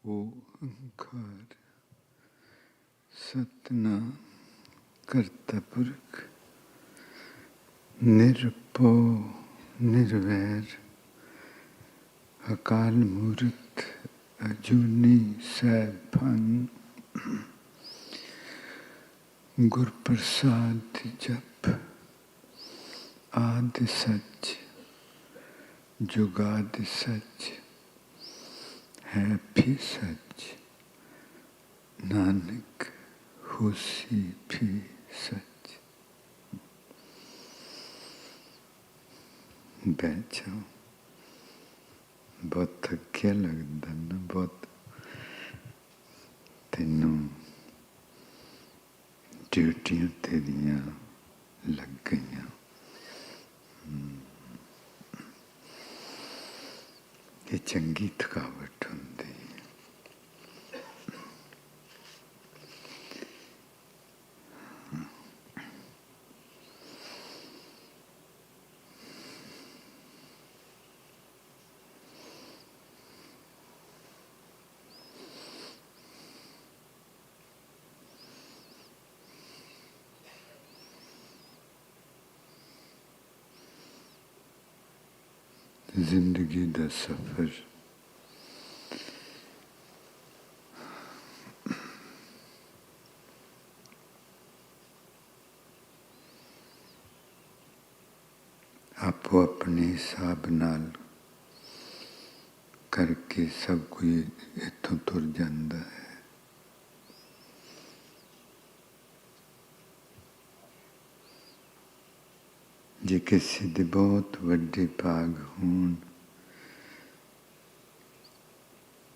ओंकार सतनाम करता पुरख निरभौ निर्वैर अकाल मूर्त अजूनी सैभं गुर प्रसाद जप आदि सच जुगादि सच है भी सच नानक होसी भी सच। बैठ जाओ, बहुत थकिया लगता ना, बहुत तेनों ड्यूटियां तेरियां लग गई। ये चंगी थकावट होंदी। जिंदगी दा सफर आपो अपने हिसाब नाल करके सब कोई इत्थों तुर जाता है। जे किसी दे बहुत वड्डे भाग होण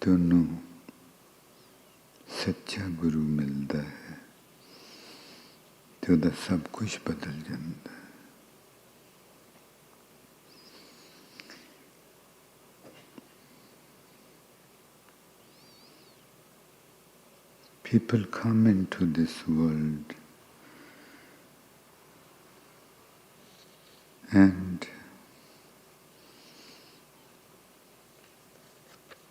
तो उन्हों सच्चा गुरु मिलता है तो उहदा सब कुछ बदल जाता है। People come into this world and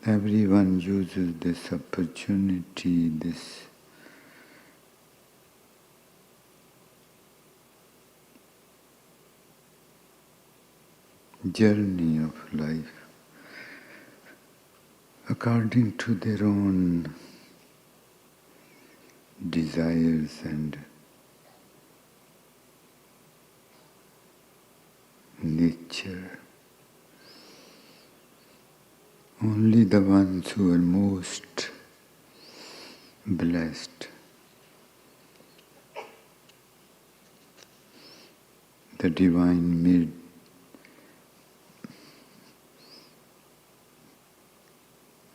everyone uses this opportunity, this journey of life according to their own desires and nature. Only the ones who are most blessed, the divine made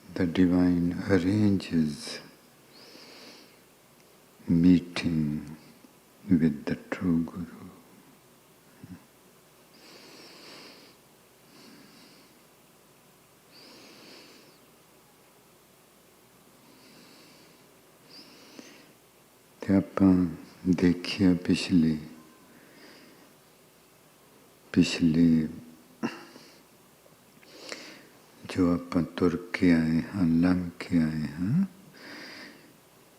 the divine arranges meeting with the true Guru. ਤੇ ਆਪਾਂ ਦੇਖਿਆ ਪਿਛਲੇ जो आप तुर के आए हाँ, लंघ के आए हाँ,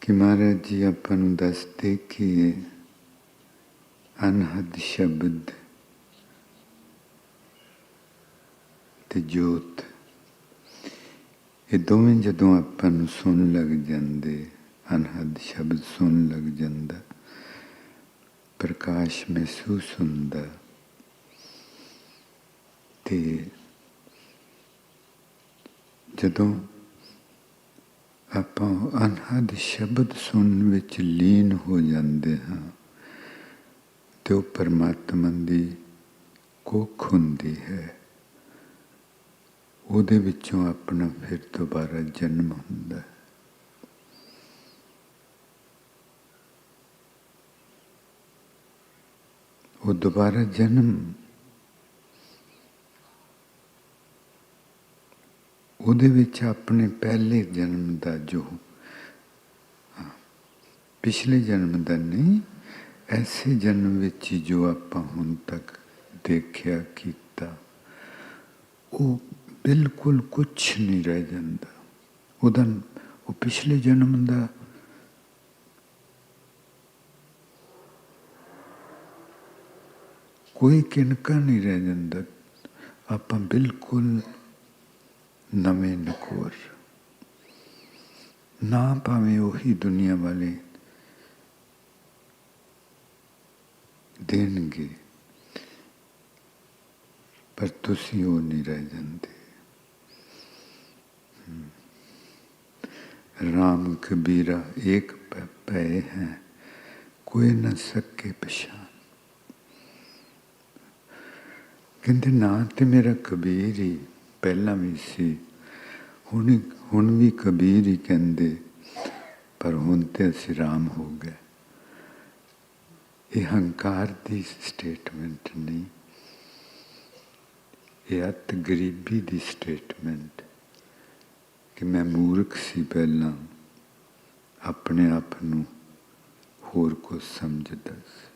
कि महाराज जी अपन दसते कि अनहद शब्द ते जोत ये दोवें जदों अपन सुन लग जाते, अनहद शब्द सुन लग जाता, प्रकाश महसूस होंदा ते जदों आपां अनहद शब्द सुन विच लीन हो जाते हाँ तो परमात्मा की कुख हुंदी है, उहदे विचों अपना फिर दोबारा जन्म हुंदा है। वो दोबारा जन्म उहदे विच अपने पहले जन्म का जो पिछले जन्म का नहीं, ऐसे जन्म विच जो आपां हुण तक देखिया कीता वो बिल्कुल कुछ नहीं रह जाता। उहदा वो पिछले जन्म का कोई किनका नहीं रह जाता। आप बिल्कुल नवे नकोर ना, भावें उही दुनिया वाले देणगे, पर तुसी वो नहीं रह जाते। राम कबीरा एक पै हैं, कोई न सके पछान। कहते ना तो मेरा कबीर ही पहला भी सी, हुण भी कबीर ही कहते, पर हुण ते असी राम हो गए। ये हंकार की स्टेटमेंट नहीं, ये अत गरीबी की स्टेटमेंट कि मैं मूर्ख सी पहला, अपने आप नूं होर कुछ समझदा सी।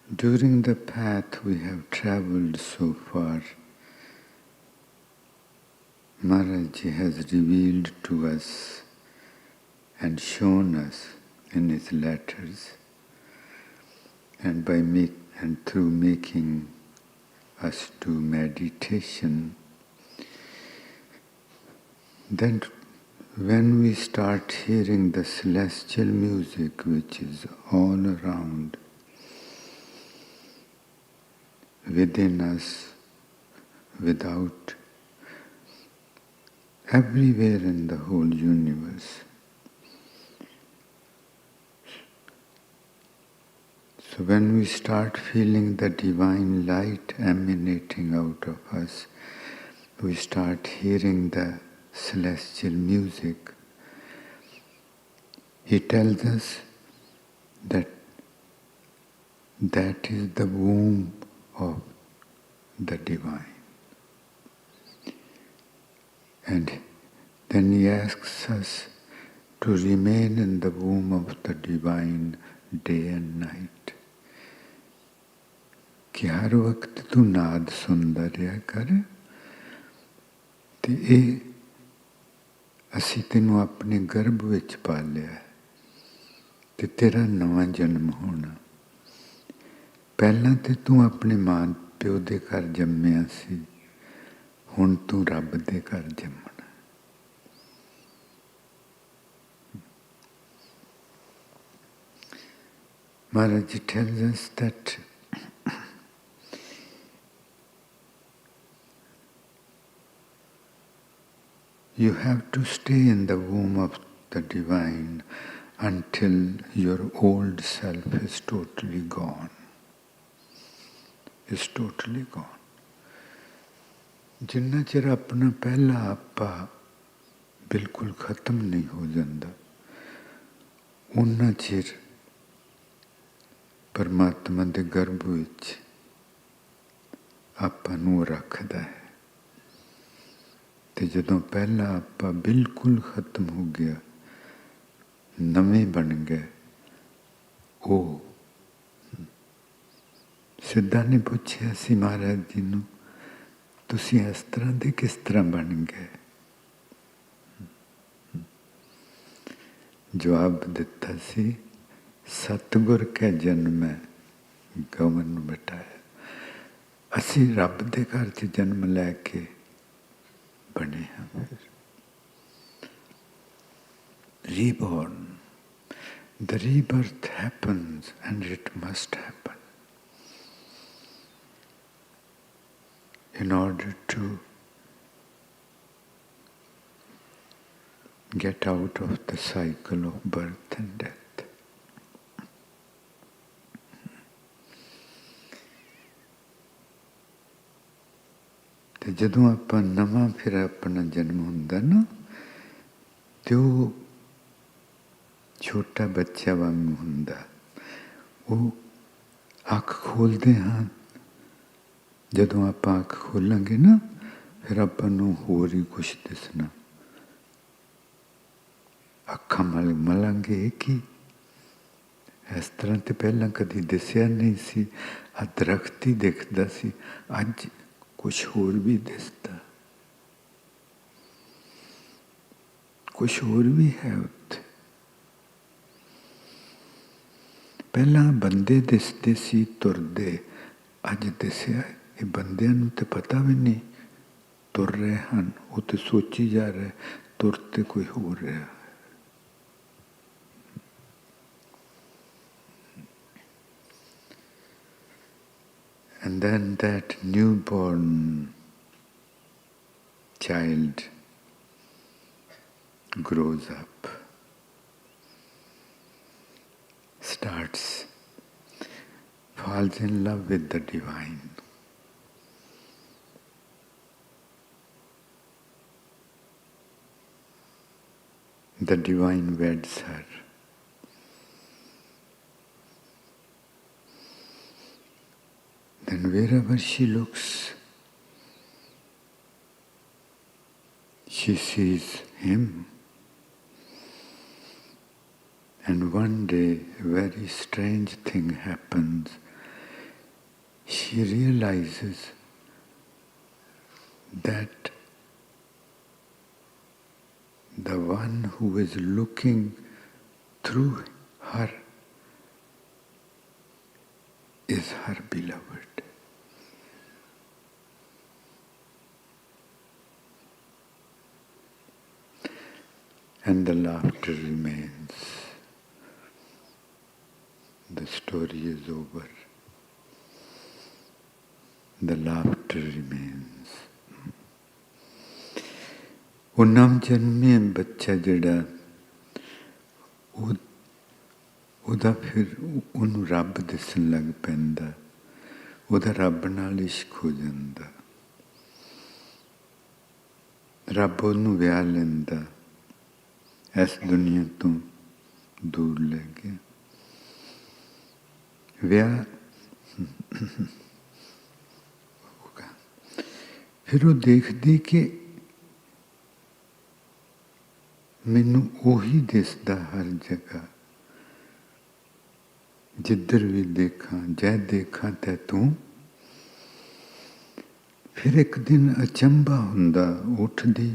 During the path we have travelled so far, Maharaj Ji has revealed to us and shown us in his letters, and through making us do meditation, that when we start hearing the celestial music which is all around, within us, without, everywhere in the whole universe. So when we start feeling the divine light emanating out of us, we start hearing the celestial music. He tells us that that is the womb of the divine. And then he asks us to remain in the womb of the divine day and night. कि हर वक्त तू नाद सुनदा रहा कर, ते असी तेनों अपने गर्भ विच पालिया, ते तेरा नवा जन्म होना। पहला ते तू अपने मां प्यो दे घर जम्मिया सी, हुण तू रब दे घर जम्मना। Maharaj Ji tells us that you have to stay in the womb of the divine until your old self is totally gone. Is totally gone. जिन्ना चिर अपना पहला आपा बिल्कुल खत्म नहीं हो जाता, उन्ना चिर परमात्मा दे गर्भ विच आपा नूं रखदा है। ते जदों पहला आपा बिल्कुल खत्म हो गया, नवे बन गए, ओ सिद्धा ने पूछया सी महाराज जी नूं, तुसी इस तरह दे किस तरह बन गए? जवाब दिता सी, सतगुर के जन्म गवन बटाया। असी रब दे घर च जन्म लैके बने हैं। फिर reborn, the rebirth happens and it must happen in order to get out of the cycle of birth and death. ਤੇ ਜਦੋਂ ਆਪਾਂ ਨਵਾਂ ਫਿਰ ਆਪਣਾ ਜਨਮ ਹੁੰਦਾ ਨਾ, ਤੇ ਉਹ ਛੋਟਾ ਬੱਚਾ ਵਾਂਗ ਹੁੰਦਾ। ਉਹ ਅੱਖ ਖੋਲ੍ਹਦੇ ਹਾਂ, ਜਦੋਂ ਆਪਾਂ ਅੱਖ ਖੋਲਾਂਗੇ ਨਾ, ਫਿਰ ਆਪਾਂ ਨੂੰ ਹੋਰ ਹੀ ਕੁਛ ਦਿਸਣਾ। ਅੱਖਾਂ ਮਲਾਂਗੇ ਕਿ इस तरह तो पहला कभी दिसिया नहीं सी। आ दरख्त ही दिखता सी, अज कुछ होर भी दिसता, कुछ होर भी है उत्थे। पहला बंदे दिसते सी तुरदे, अज दिसिया ये बंदियां नूं ते पता भी नहीं तुर रहे हैं, वो तो सोची जा रहे तुरते कोई हो रहा है। And then that newborn child grows up, starts, falls in love with the divine. The divine weds her. Then wherever she looks, she sees him. And one day a very strange thing happens. She realizes that the one who is looking through her is her beloved. And the laughter remains. The story is over. The laughter remains. वो नव जन्मे बच्चा जड़ा ਉਹਦਾ ਫਿਰ ਉਹਨੂੰ ਰੱਬ ਦਿਸਣ ਲੱਗ ਪੈਂਦਾ, ਉਹਦਾ ਰੱਬ ਨਾਲ ਇਸ਼ਕ ਹੋ ਜਾਂਦਾ, ਰੱਬ ਉਹਨੂੰ ਵਿਆਹ ਲੈਂਦਾ, ਇਸ ਦੁਨੀਆ ਤੋਂ ਦੂਰ ਲੈ ਗਿਆ। ਵਿਆਹ ਹੋਗਾ। ਫਿਰ ਉਹ ਦੇਖਦੀ ਕਿ ਮੈਨੂੰ ਉਹੀ ਦਿਸਦਾ ਹਰ ਜਗ੍ਹਾ, जिधर भी देखा जै देखा तै तू। फिर एक दिन अचंभा हुंदा, उठदी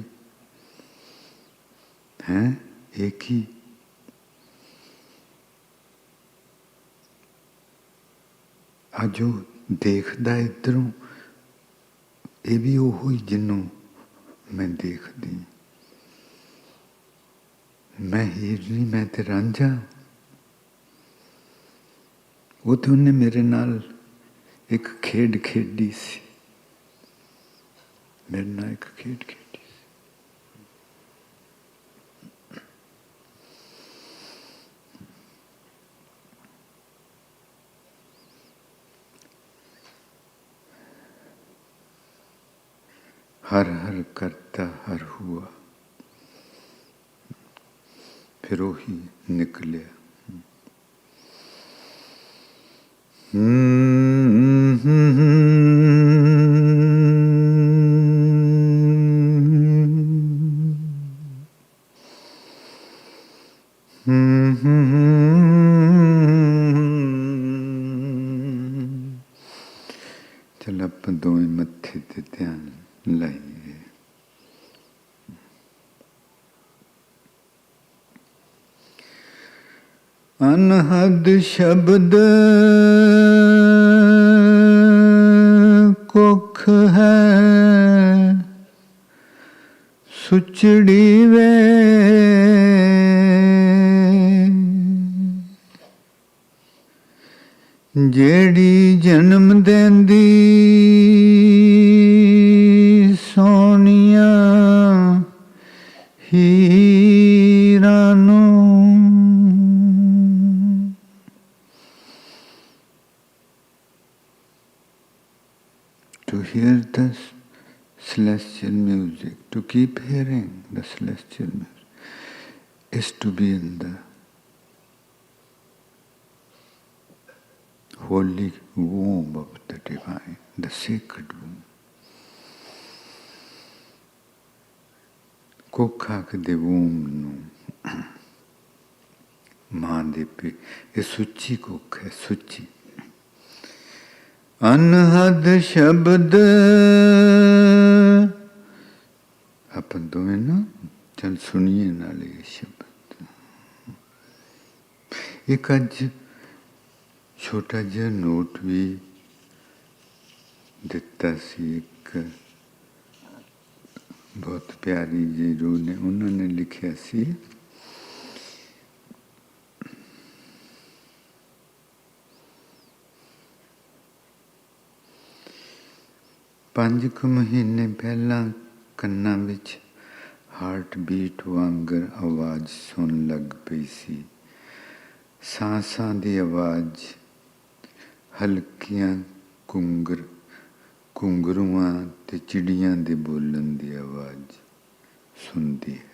हैं एक ही अजो देखदा इधरों, ये भी ओहो ही जिन्नों मैं देखदी। मैं हीरनी, मैं ते रांझा। वो तो उन्हें मेरे नाल एक खेड खेडी सी, मेरे नाल एक खेड खेडी सी। हर हर करता हर हुआ, फिर वो ही निकलिया। चल आप दोवें मत्थे ते ध्यान लाइए। अनहद शब्द कुख है, सुचड़ी वे जेड़ी जन्म देंदी सोनिया हीरा नूं। To hear the celestial music, to keep hearing the celestial music, is to be in the holy womb of the divine, the sacred womb. कोखा के womb ਨੂੰ माँ दे पे, ये सुची कुख है, सुची। अनहद शब्द अपन दोवें ना चल सुनिए नाले ये शब्द। एक अज छोटा जिहा नोट भी दिता सी, एक बहुत प्यारी जी रूह ने, उन्होंने लिखिया सी, पंज कुछ महीने पहला कन्ना विच हार्ट बीट वांगर आवाज़ सुन लग पई सी। सांसां दी आवाज़, हल्कियां घुंघरूआं ते चिड़ियां दे बोलन दी आवाज़ सुनदी है।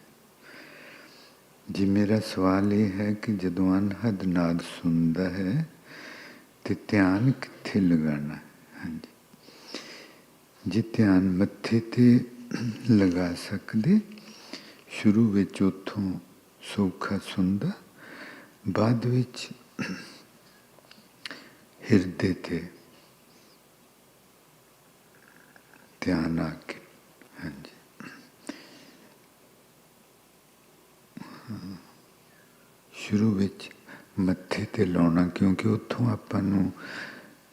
जी मेरा सवाल ये है कि जदों अनहद नाद सुनदा है तो ध्यान कित्थे लगाना है? हाँ जी, जे ध्यान मत्थे ते लगा सकदे, शुरू विच उत्थों सौखा सुनदा, बाद विच हिरदे ते ध्यान आके, हाँ जी, शुरू विच मत्थे ते लाउणा, क्योंकि उत्थों आपां नूं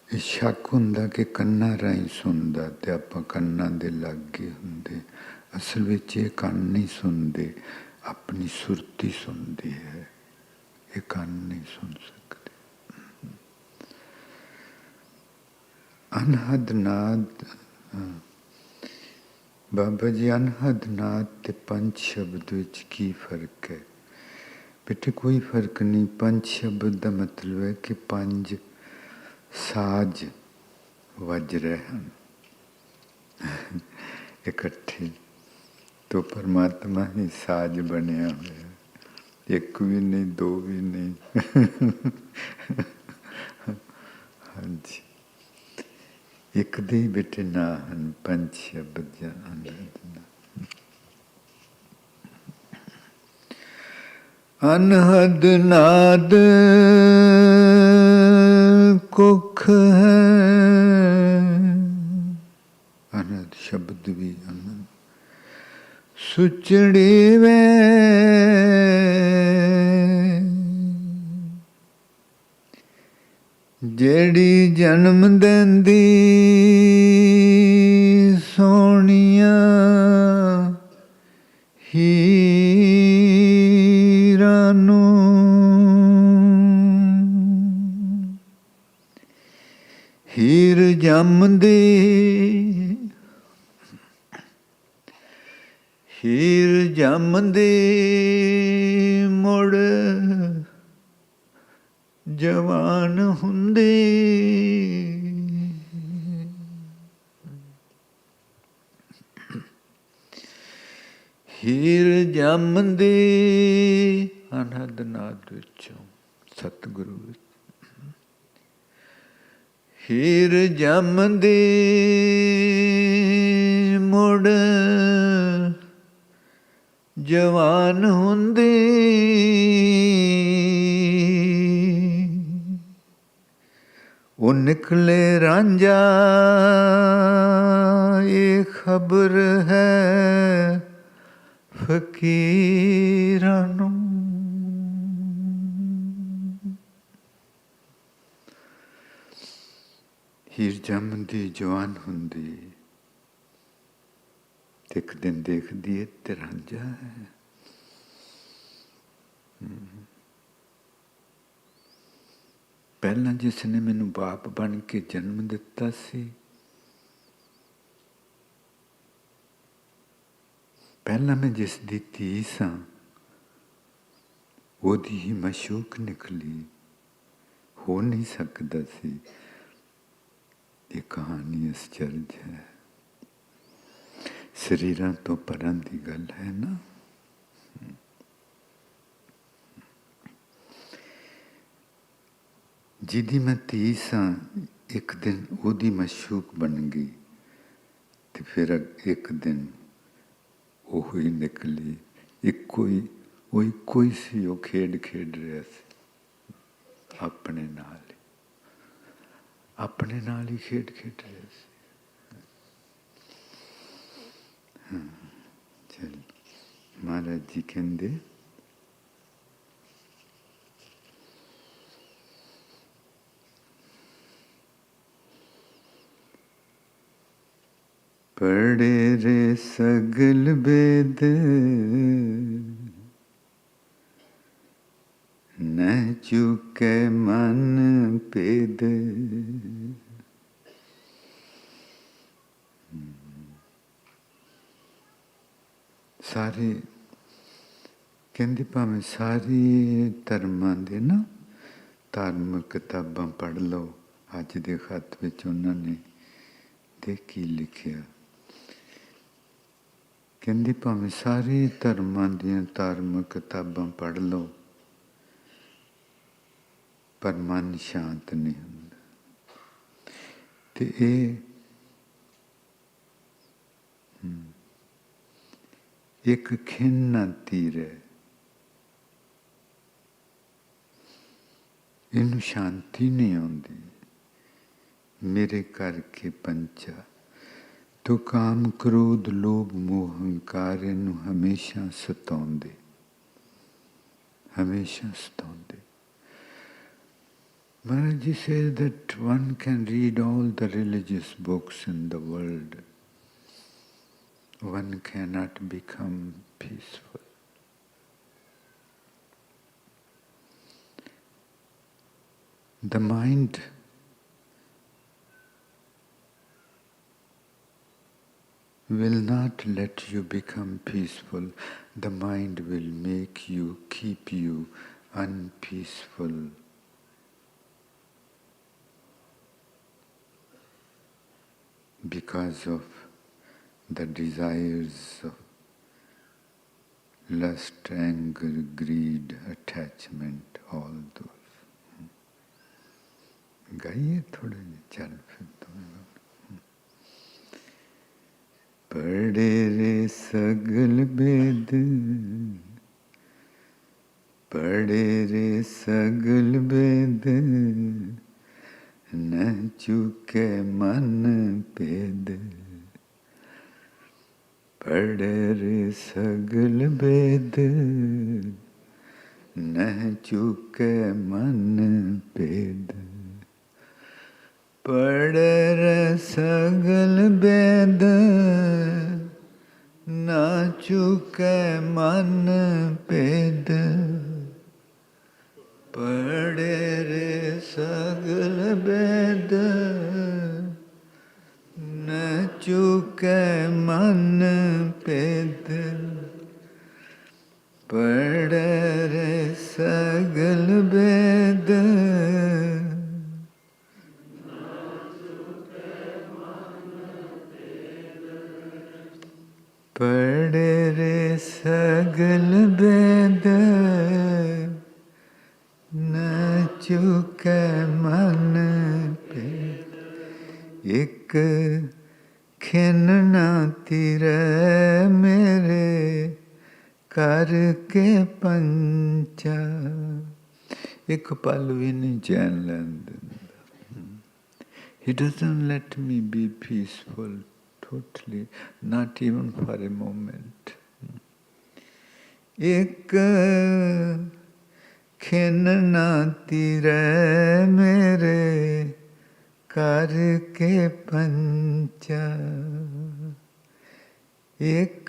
शक हुंदा कि कन्ना राहीं सुनदा ते आपां कन्ना दे लागे हुंदे। असल विच ये कंन नहीं सुनदे, अपनी सुरती सुनदी है, ये कंन नहीं सुन सकते। अनहद नाद, बाबा जी अनहद नाद ते पंज शब्द विच की फर्क है? बेटे कोई फर्क नहीं। पंज शब्द का मतलब है कि पंज साज वज रहे हैं इकट्ठे, तो परमात्मा ही साज बनया हुआ, एक भी नहीं, दो भी नहीं हाँ जी, एक दे ही बेटे ना हन पंज शब्द जा अनहद नाद कुख है। अनहद शब्द भी अनहद सुचड़ी वे जेड़ी जन्म देंदी सोनिया हीरानू, हीर जमदी, हीर जमदी मुड़ जवान हुंदी। हीर जमदी अनहद नाद विचों सतगुरु विच, हीर जमदी मुड़ जवान हुंदी। वो निकले रांझा ये खबर है फकीरानू। हीर जमदी जवान हुंदी, एक दिन देखदी है ते रांझा है। पहला जिसने मैनू बाप बन के जन्म दिता सी, पहला मैं जिसदी धी सां, ओदी ही मशूक निकली, हो नहीं सकता सी। ये कहानी आश्चर्य है, शरीरां तो परां दी गल है ना। जिदी मैं धी सां, एक दिन ओदी मशूक बन गई, तो फिर एक दिन वो ही निकली। इको ही सी, वो खेड रहा सी। अपने नाल ही खेड रहे सी। हाँ, चल महाराज जी कहते पढ़े रे सगल वेद न चुके मन पेद। सारे कहते भावें सारी धर्मां दे ना धार्मिक किताबां पढ़ लो। अज दे खत विच उन्होंने देखी लिखिया, कहते भावें सारे धर्मां दियां धार्मिक किताबां पढ़ लो पर मन शांत नहीं हुंदा। ते एक खिन्ना तीर है, इनू शांति नहीं आती। मेरे करके पंचा तो काम क्रोध लोभ मोह हंकार इनू हमेशा सताउंदे, हमेशा सताउंदे। Maharaj ji says that one can read all the religious books in the world, one cannot become peaceful. The mind will not let you become peaceful. The mind will make you, keep you unpeaceful. Because of the desires of lust, anger, greed, attachment, all those. गाइए थोड़े चल फिर तुम्हें। पढ़े रे सगल वेद, पढ़े रे सगल वेद न चुके मन पेद। पढ़े रे सगल वेद न चुके मन पेद। पढ़े रे सगल वेद न चुके मन पेद। पढ़े रे सगल वेद न चुके मन पेद। पढ़े रे सगल वेद पढ़े रे सगल वेद न चुके मन पेद। एक खिन ना तिरै मेरे कर के पंचा। एक पल भी नहीं चैन लैन दिंदा। He doesn't let me be peaceful totally, not even for a moment. एक खिन ना तिरै मेरे कर के पंचा। एक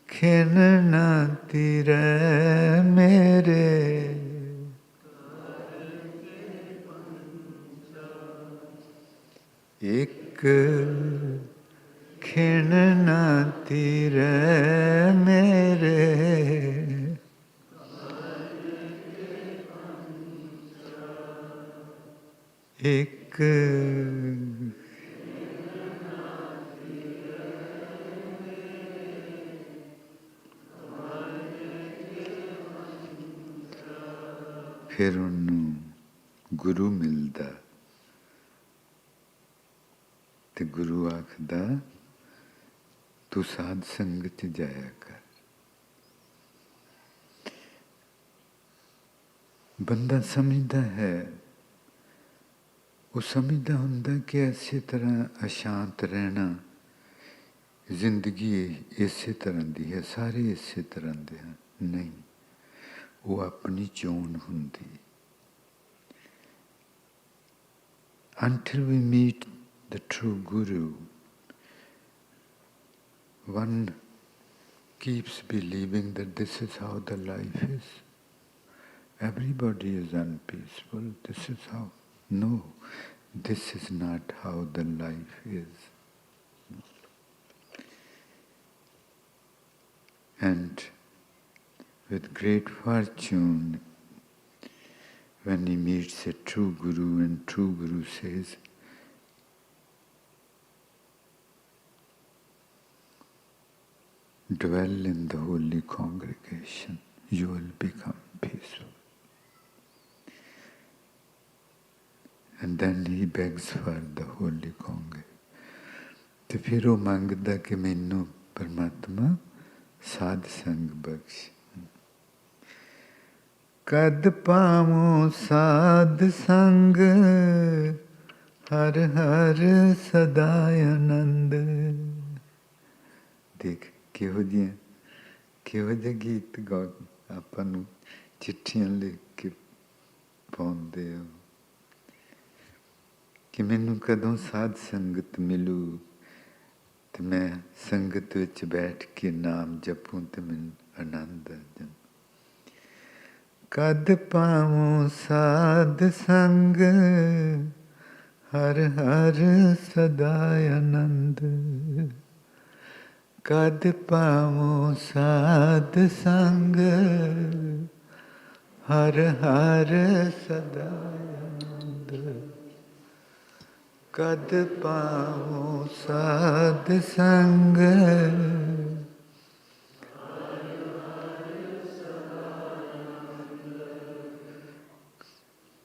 खिन ना तिरै मेरे एक खिन ना तिरै मेरे एक फिर उन्होंने गुरु मिलता ते गुरु आखदा तू साध संगत जाया कर। ਬੰਦਾ ਸਮਝਦਾ ਹੈ, ਉਹ ਸਮਝਦਾ ਹੁੰਦਾ ਕਿ ਇਸੇ ਤਰ੍ਹਾਂ ਅਸ਼ਾਂਤ ਰਹਿਣਾ, ਜ਼ਿੰਦਗੀ ਇਸੇ ਤਰ੍ਹਾਂ ਦੀ ਹੈ, ਸਾਰੇ ਇਸੇ ਤਰ੍ਹਾਂ ਦੇ ਹਨ। ਨਹੀਂ, ਉਹ ਆਪਣੀ ਚੋਣ ਹੁੰਦੀ। Until we meet the true Guru, one keeps believing that this is how the life is. Everybody is unpeaceful. This is how. No, this is not how the life is. And with great fortune, when he meets a true Guru, and true Guru says, dwell in the holy congregation, you will become peaceful. And then he begs for the holy congregation. ਤੇ ਫਿਰ ਉਹ ਮੰਗਦਾ ਕਿ ਮੈਨੂੰ ਪਰਮਾਤਮਾ ਸਾਧ ਸੰਗ ਬਖਸ਼। ਕਦ ਪਾਵੋ ਸਾਧ ਸੰਗ, ਹਰ ਹਰ ਸਦਾ ਆਨੰਦ। ਦੇਖ ਕਿਹੋ ਜਿਹੇ ਗੀਤ ਗਾ ਆਪਾਂ ਨੂੰ ਚਿੱਠੀਆਂ ਲਿਖ ਕੇ ਪਾਉਂਦੇ ਹੋ ਕਿ ਮੈਨੂੰ ਕਦੋਂ ਸਾਧ ਸੰਗਤ ਮਿਲੂ ਤੇ ਮੈਂ ਸੰਗਤ ਵਿੱਚ ਬੈਠ ਕੇ ਨਾਮ ਜਪੂੰ ਤੇ ਮੈਨੂੰ ਆਨੰਦ ਆ ਜਾਵੇ। ਕਦ ਪਾਵੋ ਸਾਧ ਸੰਗ, ਹਰ ਹਰ ਸਦਾ ਆਨੰਦ। ਕਦ ਪਾਵੋ ਸਾਧ ਸੰਗ, ਹਰ ਹਰ ਸਦਾ ਆਨੰਦ। ਕਦ ਪਾਵੋ ਸਾਧ ਸੰਗ,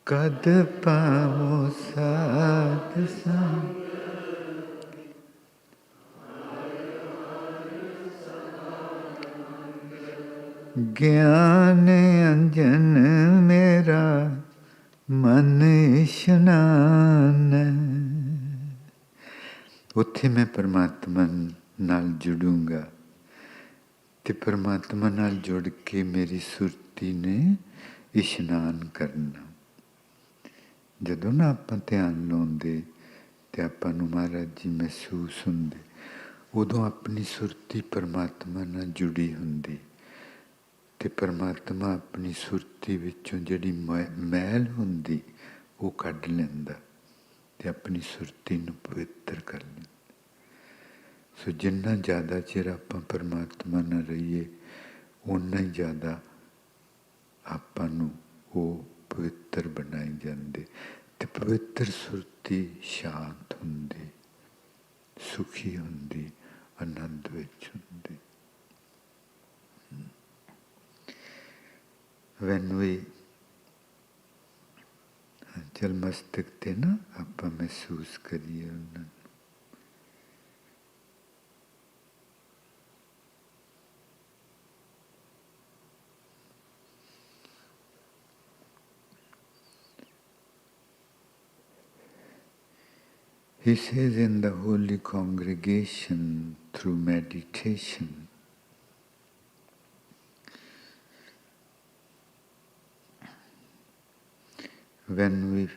ਕਦ ਪਾਵੋ ਸਾਧ ਸੰਗ। ਗਿਆਨ ਅੰਜਨ ਮੇਰਾ ਮਨ ਇਸ਼ਨਾਨ। ਉੱਥੇ ਮੈਂ ਪਰਮਾਤਮਾ ਨਾਲ ਜੁੜੂੰਗਾ ਤੇ ਪਰਮਾਤਮਾ ਨਾਲ ਜੁੜ ਕੇ ਮੇਰੀ ਸੁਰਤੀ ਨੇ ਇਸ਼ਨਾਨ ਕਰਨਾ। ਜਦੋਂ ਨਾ ਆਪਾਂ ਧਿਆਨ ਲਾਉਂਦੇ ਤੇ ਆਪਾਂ ਨੂੰ ਮਹਾਰਾਜ ਜੀ ਮਹਿਸੂਸ ਹੁੰਦੇ, ਉਦੋਂ ਆਪਣੀ ਸੁਰਤੀ ਪਰਮਾਤਮਾ ਨਾਲ ਜੁੜੀ ਹੁੰਦੀ ਤੇ ਪਰਮਾਤਮਾ ਆਪਣੀ ਸੁਰਤੀ ਵਿੱਚੋਂ ਜਿਹੜੀ ਮੈਲ ਹੁੰਦੀ ਉਹ ਕੱਢ ਲੈਂਦਾ ਤੇ ਆਪਣੀ ਸੁਰਤੀ ਨੂੰ ਪਵਿੱਤਰ ਕਰ ਲੈਂਦਾ। ਸੋ ਜਿੰਨਾ ਜ਼ਿਆਦਾ ਚਿਰ ਆਪਾਂ ਪਰਮਾਤਮਾ ਨਾਲ ਰਹੀਏ, ਓਨਾ ਹੀ ਜ਼ਿਆਦਾ ਆਪਾਂ ਨੂੰ ਉਹ ਪਵਿੱਤਰ ਬਣਾਈ ਜਾਂਦੇ ਤੇ ਪਵਿੱਤਰ ਸੁਰਤੀ ਸ਼ਾਂਤ ਹੁੰਦੀ, ਸੁਖੀ ਹੁੰਦੀ, ਆਨੰਦ ਵਿੱਚ ਹੁੰਦੀ। When we ਚਲ ਮਸਤਕ ਤੇ ਨਾ ਆਪਾਂ ਮਹਿਸੂਸ ਕਰੀਏ ਉਹਨਾਂ ਨੂੰ। He says in the holy congregation through meditation, when we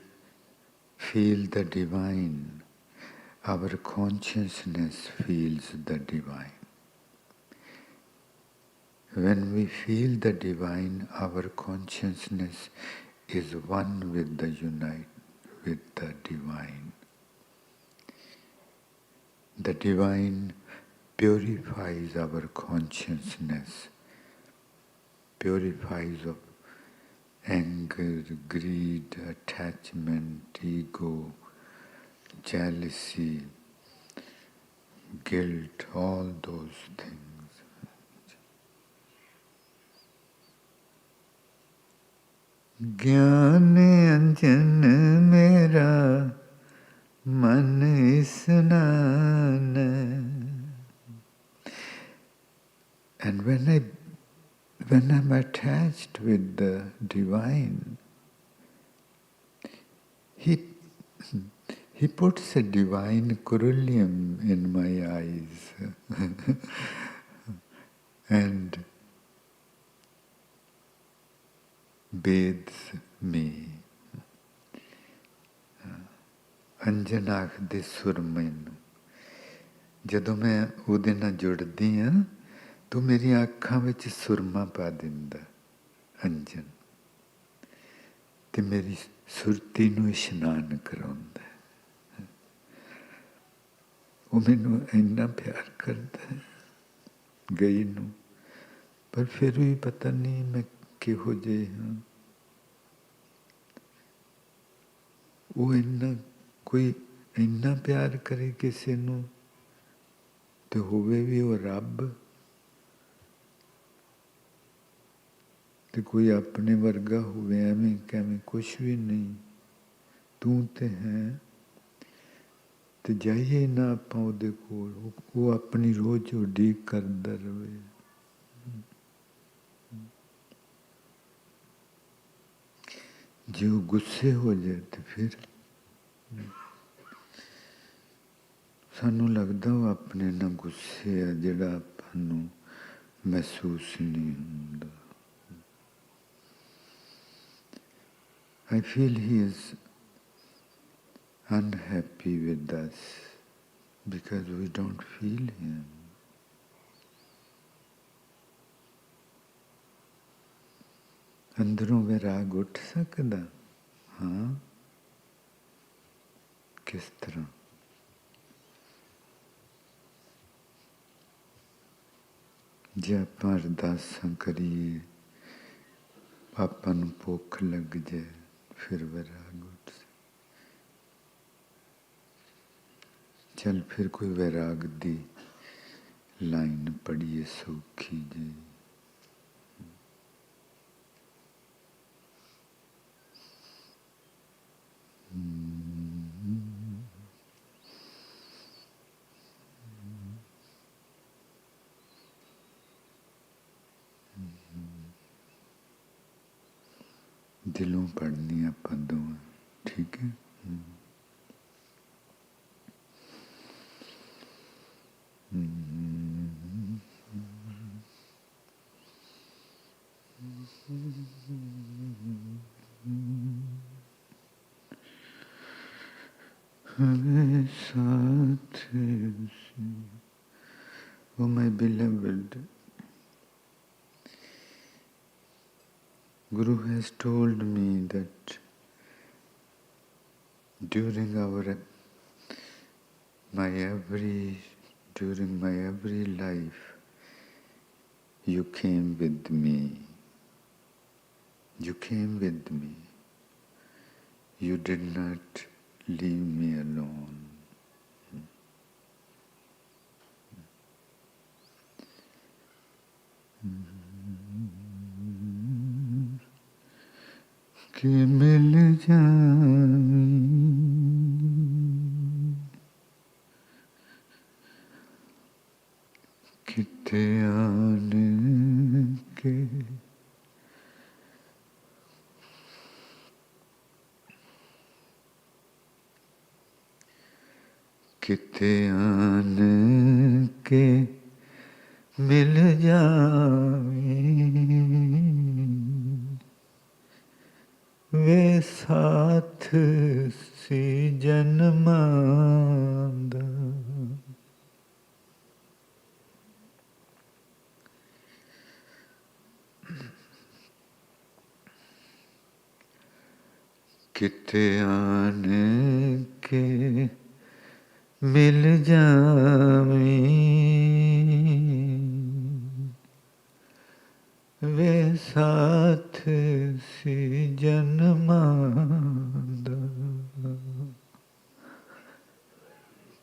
feel the divine, our consciousness feels the divine. When we feel the divine, our consciousness is one with the divine. The divine purifies our consciousness, purifies of anger, greed, attachment, ego, jealousy, guilt, all those things. ज्ञान अंजन मेरा मन स्नान. And when I'm attached with the divine, he puts a divine corollium in my eyes and bathes me. ਅੰਜਨ ਆਖਦੇ ਸੁਰਮੇ ਨੂੰ, ਜਦੋਂ ਮੈਂ ਉਹਦੇ ਨਾਲ ਜੁੜਦੀ ਹਾਂ ਤਾਂ ਮੇਰੀਆਂ ਅੱਖਾਂ ਵਿੱਚ ਸੁਰਮਾ ਪਾ ਦਿੰਦਾ ਅੰਜਨ, ਤੇ ਮੇਰੀ ਸੁਰਤੀ ਨੂੰ ਇਸ਼ਨਾਨ ਕਰਾਉਂਦਾ। ਉਹ ਮੈਨੂੰ ਇੰਨਾ ਪਿਆਰ ਕਰਦਾ ਗਈ ਨੂੰ, ਪਰ ਫਿਰ ਵੀ ਪਤਾ ਨਹੀਂ ਮੈਂ ਕਿਹੋ ਜਿਹੇ ਹਾਂ। ਉਹ ਇੰਨਾ, ਕੋਈ ਇੰਨਾ ਪਿਆਰ ਕਰੇ ਕਿਸੇ ਨੂੰ ਤੇ ਹੋਵੇ ਵੀ ਉਹ ਰੱਬ, ਤੇ ਕੋਈ ਆਪਣੇ ਵਰਗਾ ਹੋਵੇ ਐਵੇਂ ਕਿਵੇਂ, ਕੁਛ ਵੀ ਨਹੀਂ, ਤੂੰ ਤੇ ਹੈ। ਤੇ ਜਾਈਏ ਨਾ ਆਪਾਂ ਉਹਦੇ ਕੋਲ, ਉਹ ਆਪਣੀ ਰੋਜ਼ ਉਡੀਕ ਕਰਦਾ ਰਵੇ। ਜੇ ਉਹ ਗੁੱਸੇ ਹੋ ਜਾਏ ਤੇ ਫਿਰ ਸਾਨੂੰ ਲੱਗਦਾ ਉਹ ਆਪਣੇ ਨਾਲ ਗੁੱਸੇ ਆ, ਜਿਹੜਾ ਆਪਾਂ ਨੂੰ ਮਹਿਸੂਸ ਨਹੀਂ ਹੁੰਦਾ। I feel he is unhappy with us because we don't feel him. ਅੰਦਰੋਂ ਵਿਰਾਗ ਉੱਠ ਸਕਦਾ? ਹਾਂ। ਕਿਸ ਤਰ੍ਹਾਂ? ਜੇ ਆਪਾਂ ਅਰਦਾਸਾਂ ਕਰੀਏ, ਆਪਾਂ ਨੂੰ ਭੁੱਖ ਲੱਗ ਜਾਏ, ਫਿਰ ਵਿਰਾਗ ਉੱਠ ਸਕਦਾ। ਚੱਲ ਫਿਰ ਕੋਈ ਵਿਰਾਗ ਦੀ ਲਾਈਨ ਪੜ੍ਹੀਏ ਸੌਖੀ ਜਿਹੀ। दिलों पढ़नी ਆਪਾਂ ਦੋਵਾਂ, ठीक है? Oh my beloved, Guru has told me that during my every life, you came with me. You came with me. You did not leave me alone. कि मिल जाए किते आने के, किते आने के मिल जाए वे साथ सी जन्मां दा। किते आने के मिल जावे वे साथ सी जन्मां दा।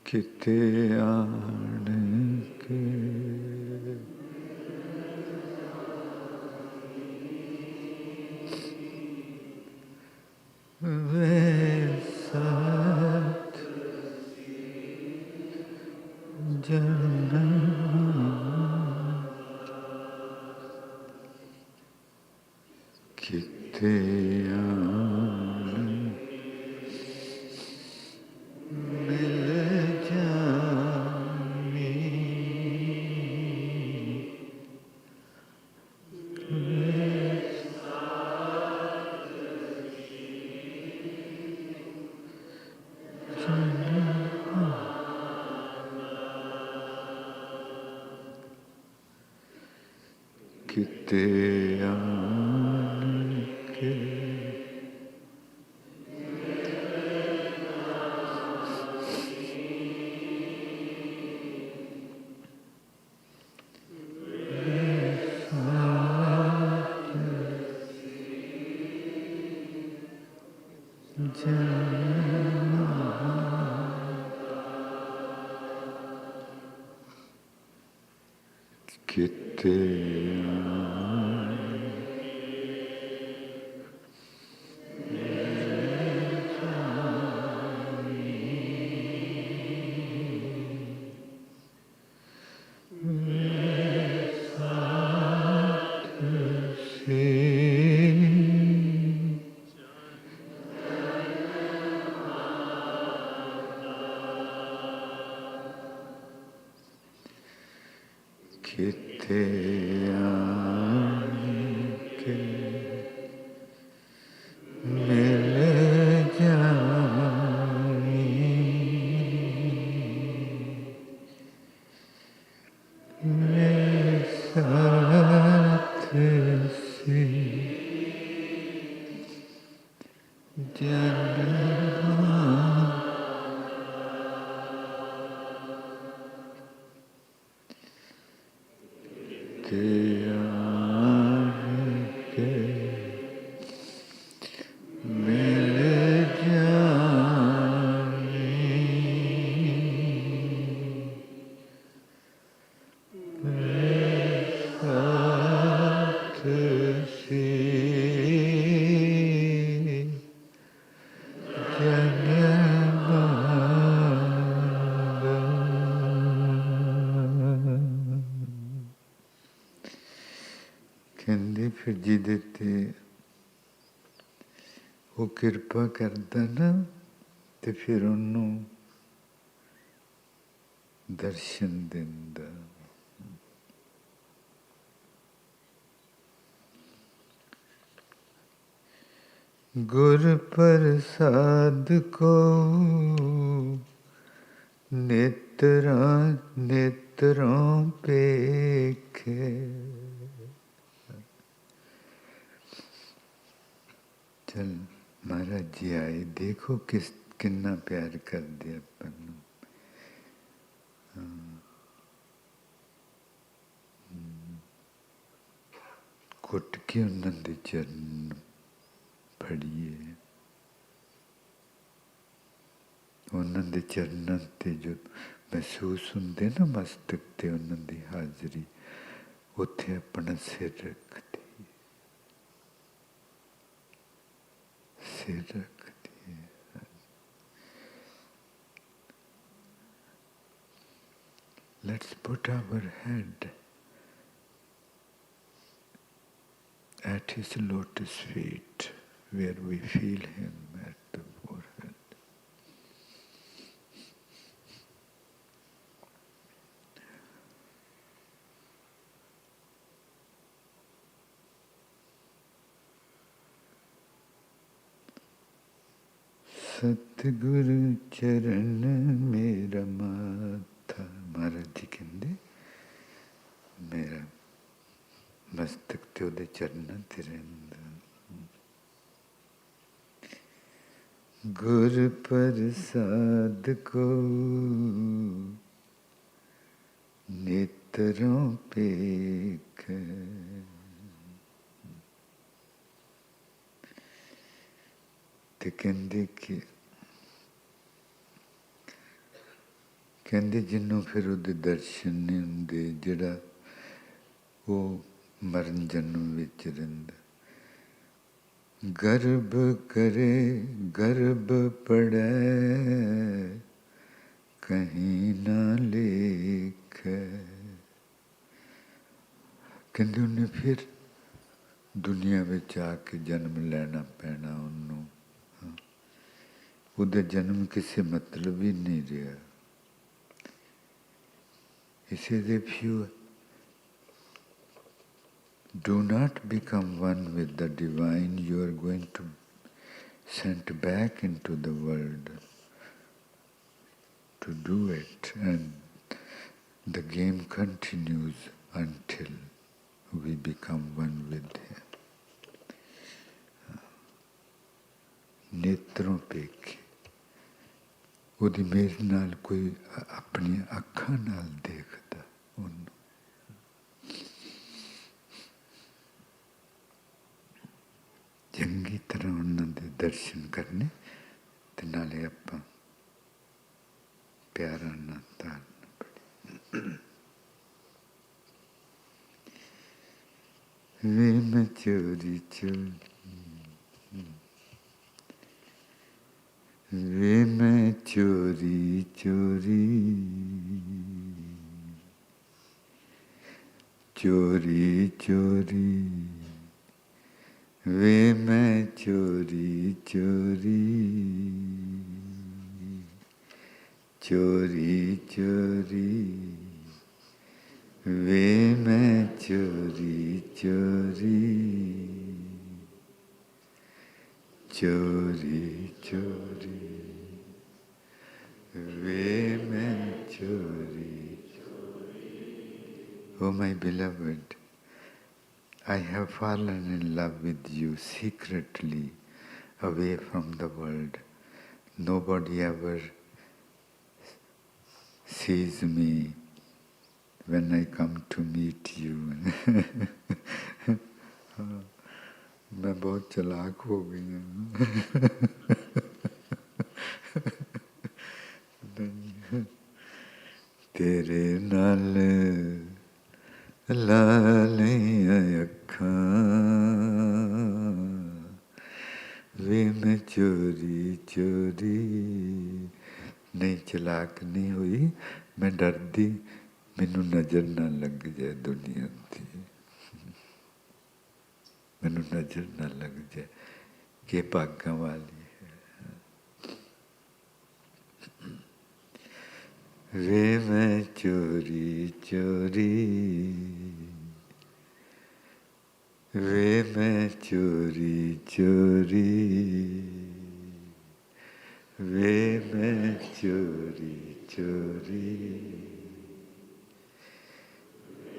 किते आने के वे साथ किते आने किते आन के किते किते आके मिल जानी मेरे साथ सी जन्म ते आके मिल जानी मेरे साथ सी ਕਹਿੰਦੇ ਫਿਰ ਜਿਹਦੇ ਤੇ ਉਹ ਕਿਰਪਾ ਕਰਦਾ ਨਾ ਤੇ ਫਿਰ ਉਹਨੂੰ ਦਰਸ਼ਨ ਦਿੰਦਾ। गुर प्रसाद को नेत्रों पेखे। चल महाराज जी आए, देखो कितना प्यार कर दिया अपन। घुट के उन्होंने चरण फड़िए, उन्होंने चरणों ते जो महसूस होंगे ना मस्तक ते उन्होंने हाजरी, उत्थे अपना सिर रख दी, सिर रख दी। Let's put our head at his lotus feet, where we feel him at the forehead. सतगुरु चरण मेरा माथा, महाराज जी कहते मेरा मस्तक ते उहदे चरणों ते रहिंदा। गुर प्रसाद को नेत्रों पेख, ते कहते जिन्हों फिर उहदे दर्शन नहीं होंदे, जिहड़ा वो मरण जन्म विच रहिंदा। गर्भ करे गर्भ पड़े कहीं ना लेख, कहते उन्हें फिर दुनिया विच आके जन्म लेना पैना उन्होंने। उहदा जन्म किसी मतलब ही नहीं रहा। He says, if you do not become one with the divine, you are going to sent back into the world to do it, and the game continues until we become one with him. नेत्रों पेखे ਉਹਦੀ ਮੇਰੇ ਨਾਲ ਕੋਈ ਆਪਣੀਆਂ ਅੱਖਾਂ ਨਾਲ ਦੇਖਦਾ ਉਹਨੂੰ। ਚੰਗੀ ਤਰ੍ਹਾਂ ਉਹਨਾਂ ਦੇ ਦਰਸ਼ਨ ਕਰਨੇ ਤੇ ਨਾਲੇ ਆਪਾਂ ਪਿਆਰਾਂ ਨਾਲ ਤਾਰਨਾ ਪੜੇ। ਵੇ ਮੈਂ ਚੋਰੀ ਚੋਰੀ, ਵੇ ਮੈਂ ਚੋਰੀ ਚੋਰੀ, चोरी चोरी, वे मैं चोरी चोरी, चोरी चोरी, वे मैं चोरी चोरी, चोरी चोरी, वे मैं चोरी। Oh my beloved, I have fallen in love with you secretly, away from the world. Nobody ever sees me when I come to meet you. मैं बहुत चालाक हो गई हूँ। तेरे नाल लालियां अखां, वे मैं चोरी चोरी, नहीं चालाक नहीं हुई, मैं डरदी मैनू नज़र ना लग जाए दुनिया की, मैनू नज़र ना लग जाए कि भागां वाली है। वे मैं चोरी चोरी, वे मैं चोरी चोरी, वे मैं चोरी चोरी,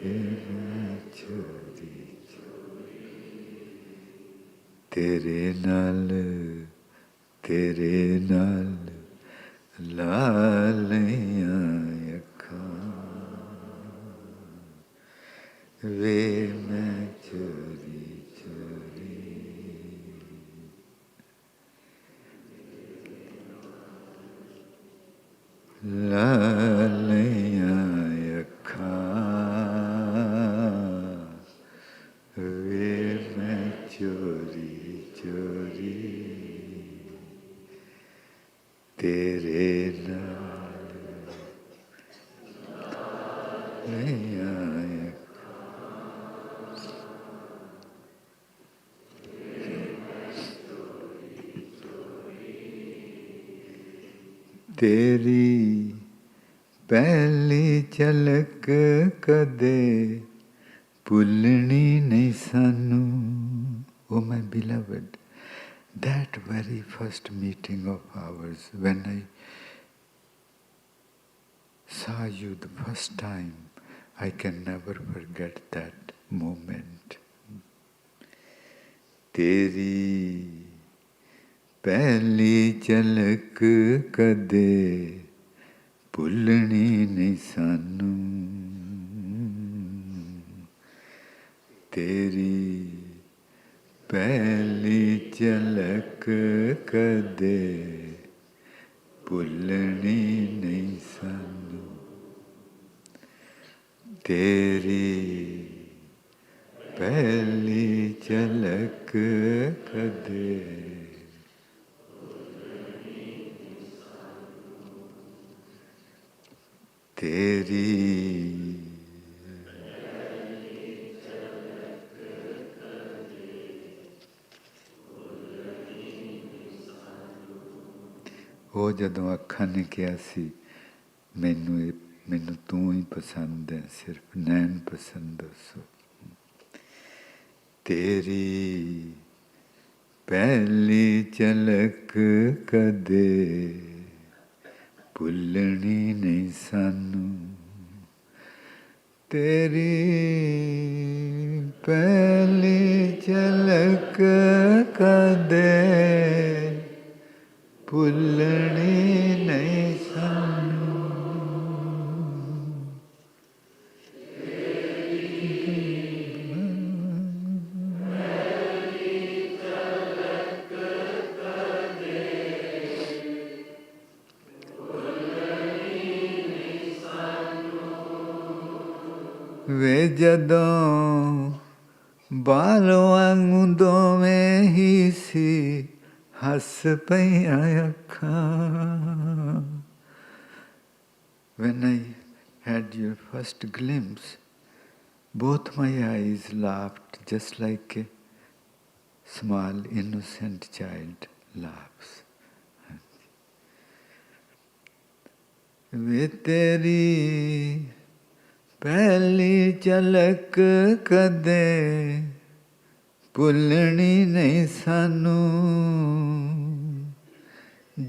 वे मैं चोरी चोरी, तेरे नाल लालियां अखां, वे मैं चोरी चोरी, लालियां अखां, वे मैं चोरी चोरी, तेरे नाल लालियां तेरी पहली झलक कदे भुलनी नहीं सानू। Oh my beloved, that very first meeting of ours, when I saw you the first time, I can never forget that moment. तेरी पहली झलक कदे भुलनी नहीं सानू, तेरी पहली झलक कदे भुलनी नहीं सानू, तेरी पहली झलक कदे तेरी ਉਹ ਜਦੋਂ ਅੱਖਾਂ ਨੇ ਕਿਹਾ ਸੀ ਮੈਨੂੰ ਤੂੰ ਹੀ ਪਸੰਦ ਹੈ, ਸਿਰਫ ਨੈਣ ਪਸੰਦ ਸੋ, तेरी पहली झलक कदे भुलनी नहीं सानू, तेरी पहली झलक कदे भुलनी नहीं सानू। वे जदों बालों वांगू दोवें ही सी हस पईयां अखां। When I had your first glimpse, both my eyes laughed just like a small innocent child laughs. वे तेरी पहली झलक कदे भुलनी नहीं सानू।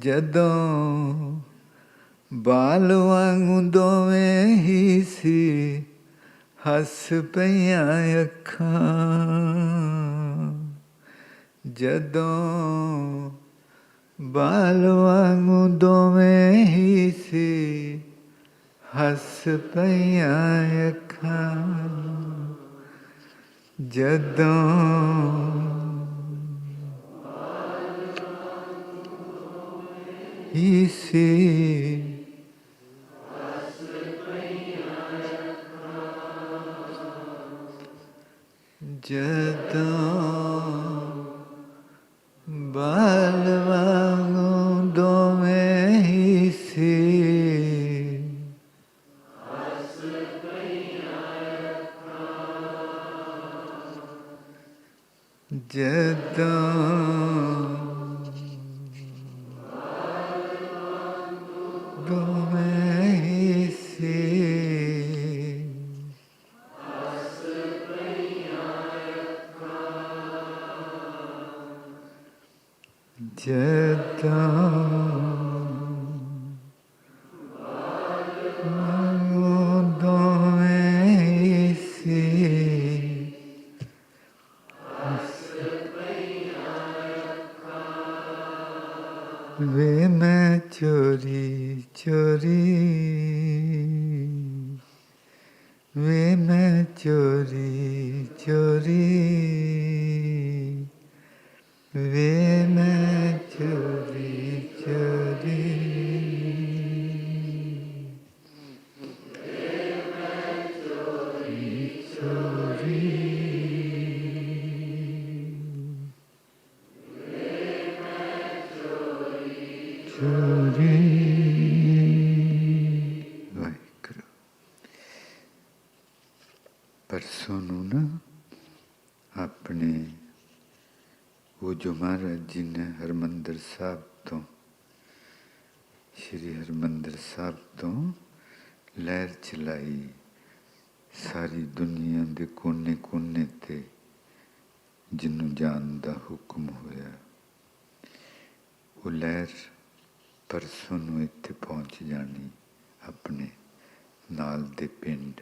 जदों बाल वांगू दोवें ही सी हस पईयां अखां। जदों बाल वांगू दोवें ही सी हस पईयां अखां। जदों ही सी जदों बाल वांगू दोवें ही सी जदों दोवें ही सी जदों दोवें ही सी वे मैं चोरी चोरी वे मैं चोरी चोरी वे मैं चोरी चोरी चोरी चोरी। वाहिगुरू। परसों नूं ना अपने वो जो महाराज जी ने हरमंदिर साहब तो श्री हरमंदिर साहब तो लहर चलाई सारी दुनिया दे कोने कोने ते जिन्नू जान दा हुक्म होया। वो लहर परसों नूं इत्थे पहुँच जानी अपने नाल दे पिंड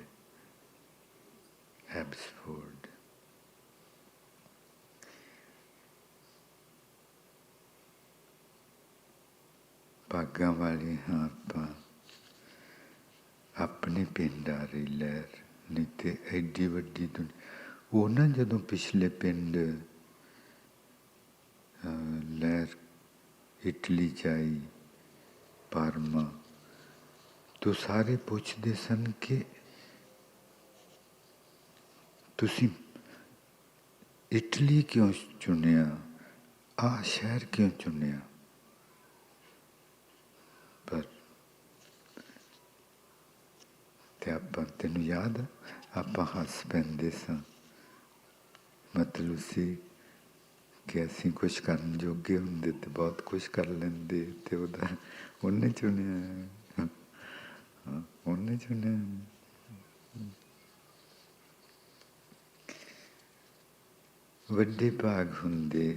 एब्सफोर्ड। भागां वाले हाँ आपां अपने पिंड आ रही लहर, नहीं तो एडी वड्डी दुनिया। वो ना जदों पिछले पिंड लहर इटली च आई पारमा, तो सारे पुछदे सन कि तुसीं इटली क्यों चुनिया, आ शहर क्यों चुनिया। पर ते आपां तैनूं याद आपां हस पैंदे सां, मतलब सी कि असीं कुछ करन जोगे हुंदे ते बहुत कुछ कर लैंदे, ते उहदा उन्हें चुनिया, उन्हें चुनिया। वड्डे भाग हुंदे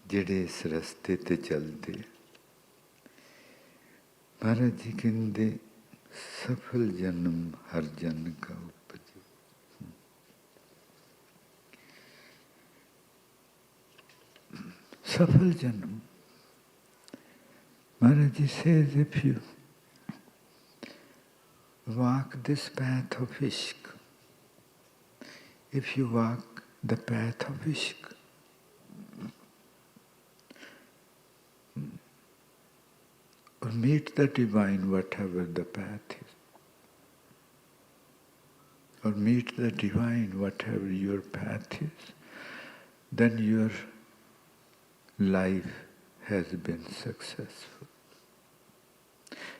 जिहड़े इस रस्ते ते चलदे। महाराज जी कहंदे सफल जन्म हर जन का उपजे। safal janam. Maharaji says, if you walk this path of Ishq, if you walk the path of Ishq, or meet the divine, whatever the path is, or meet the divine, whatever your path is, then your life has been successful.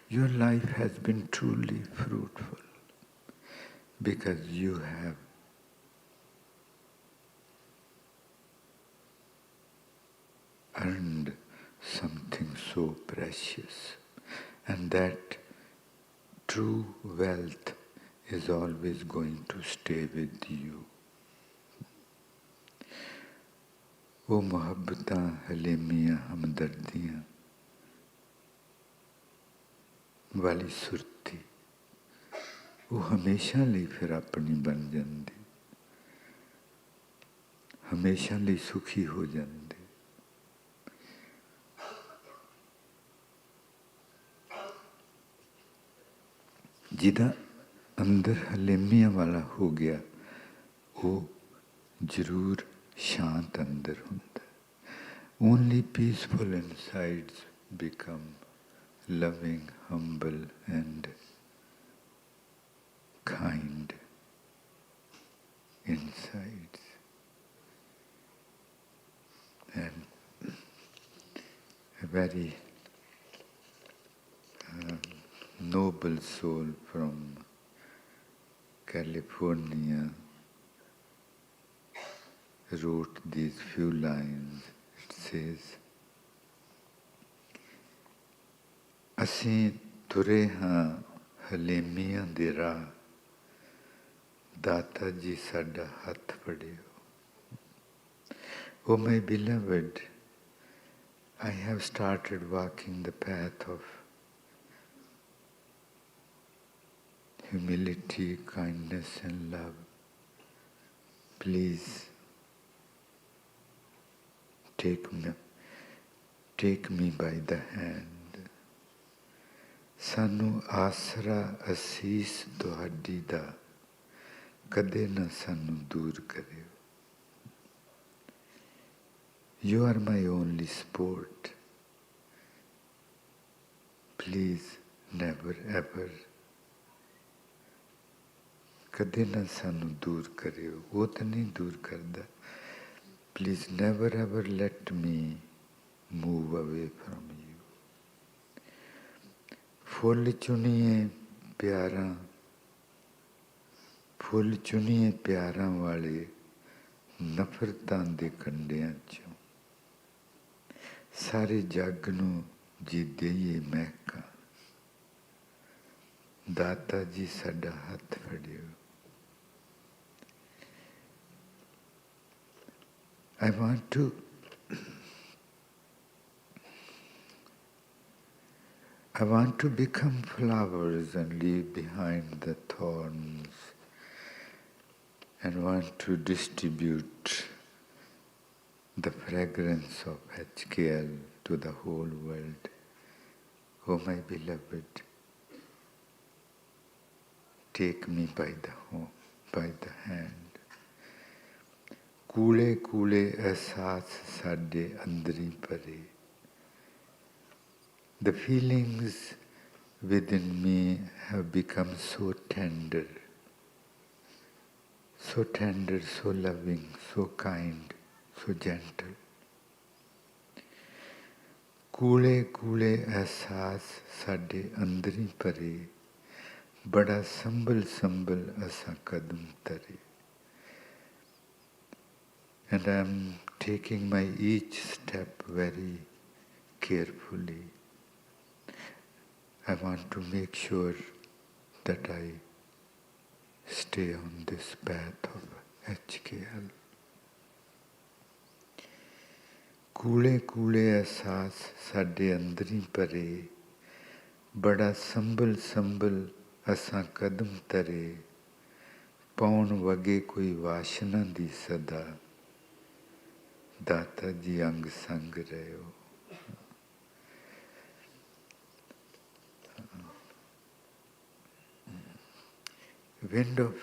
Your life has been truly fruitful because you have earned something so precious, and that true wealth is always going to stay with you. वो मोहब्बतां हलेमियां हमदर्दियां वाली सुरती वो हमेशा ਲਈ फिर अपनी बन जाती, हमेशा ਲਈ सुखी हो जाती। जिदा अंदर हलेमियां वाला हो गया वो जरूर शांत अंदर होता है। Only peaceful insides become loving, humble and kind insides. And a very noble soul from California wrote these few lines. It says, ਅਸੀਂ ਤੁਰੇ ਹਾਂ ਹਲੇਮੀਆਂ ਦੇ ਰਾਹ, ਦਾਤਾ ਜੀ ਸਾਡਾ ਹੱਥ ਫੜਿਓ। Oh my beloved, I have started walking the path of humility, kindness and love. Please take me by the hand. ਸਾਨੂੰ ਆਸਰਾ ਅਸੀਸ ਤੁਹਾਡੀ ਦਾ ਕਦੇ ਨਾ ਸਾਨੂੰ ਦੂਰ ਕਰਿਓ। You are my only support. Please never ever ਕਦੇ ਨਾ ਸਾਨੂੰ ਦੂਰ ਕਰਿਓ। ਉਹ ਤਾਂ ਨਹੀਂ ਦੂਰ ਕਰਦਾ। Please never ever let me move away from you. Full चुनिए प्यारां वाले नफरतां दे कंडियां चों, सारे जग नूं जी देइए महकां, दाता जी साडा हथ फड़ियो। I want to become flowers and leave behind the thorns, and want to distribute the fragrance of HKL to the whole world. Oh my beloved, take me by the hand. कूले कूले एहसास साडे अंदरी भरे। The feelings within me have become so tender, so loving, so kind, so gentle. कूले कूले एहसास साडे अंदरी भरे, बड़ा संभल असा कदम तरे। And I am taking my each step very carefully. I want to make sure that I stay on this path of HKL. कूले कूले एहसास साडे अंदरी भरे, बड़ा संभल असा कदम तरे। पाउन वगे कोई वाशना दी सदा, दाता जी अंग संग रहे हो। Wind of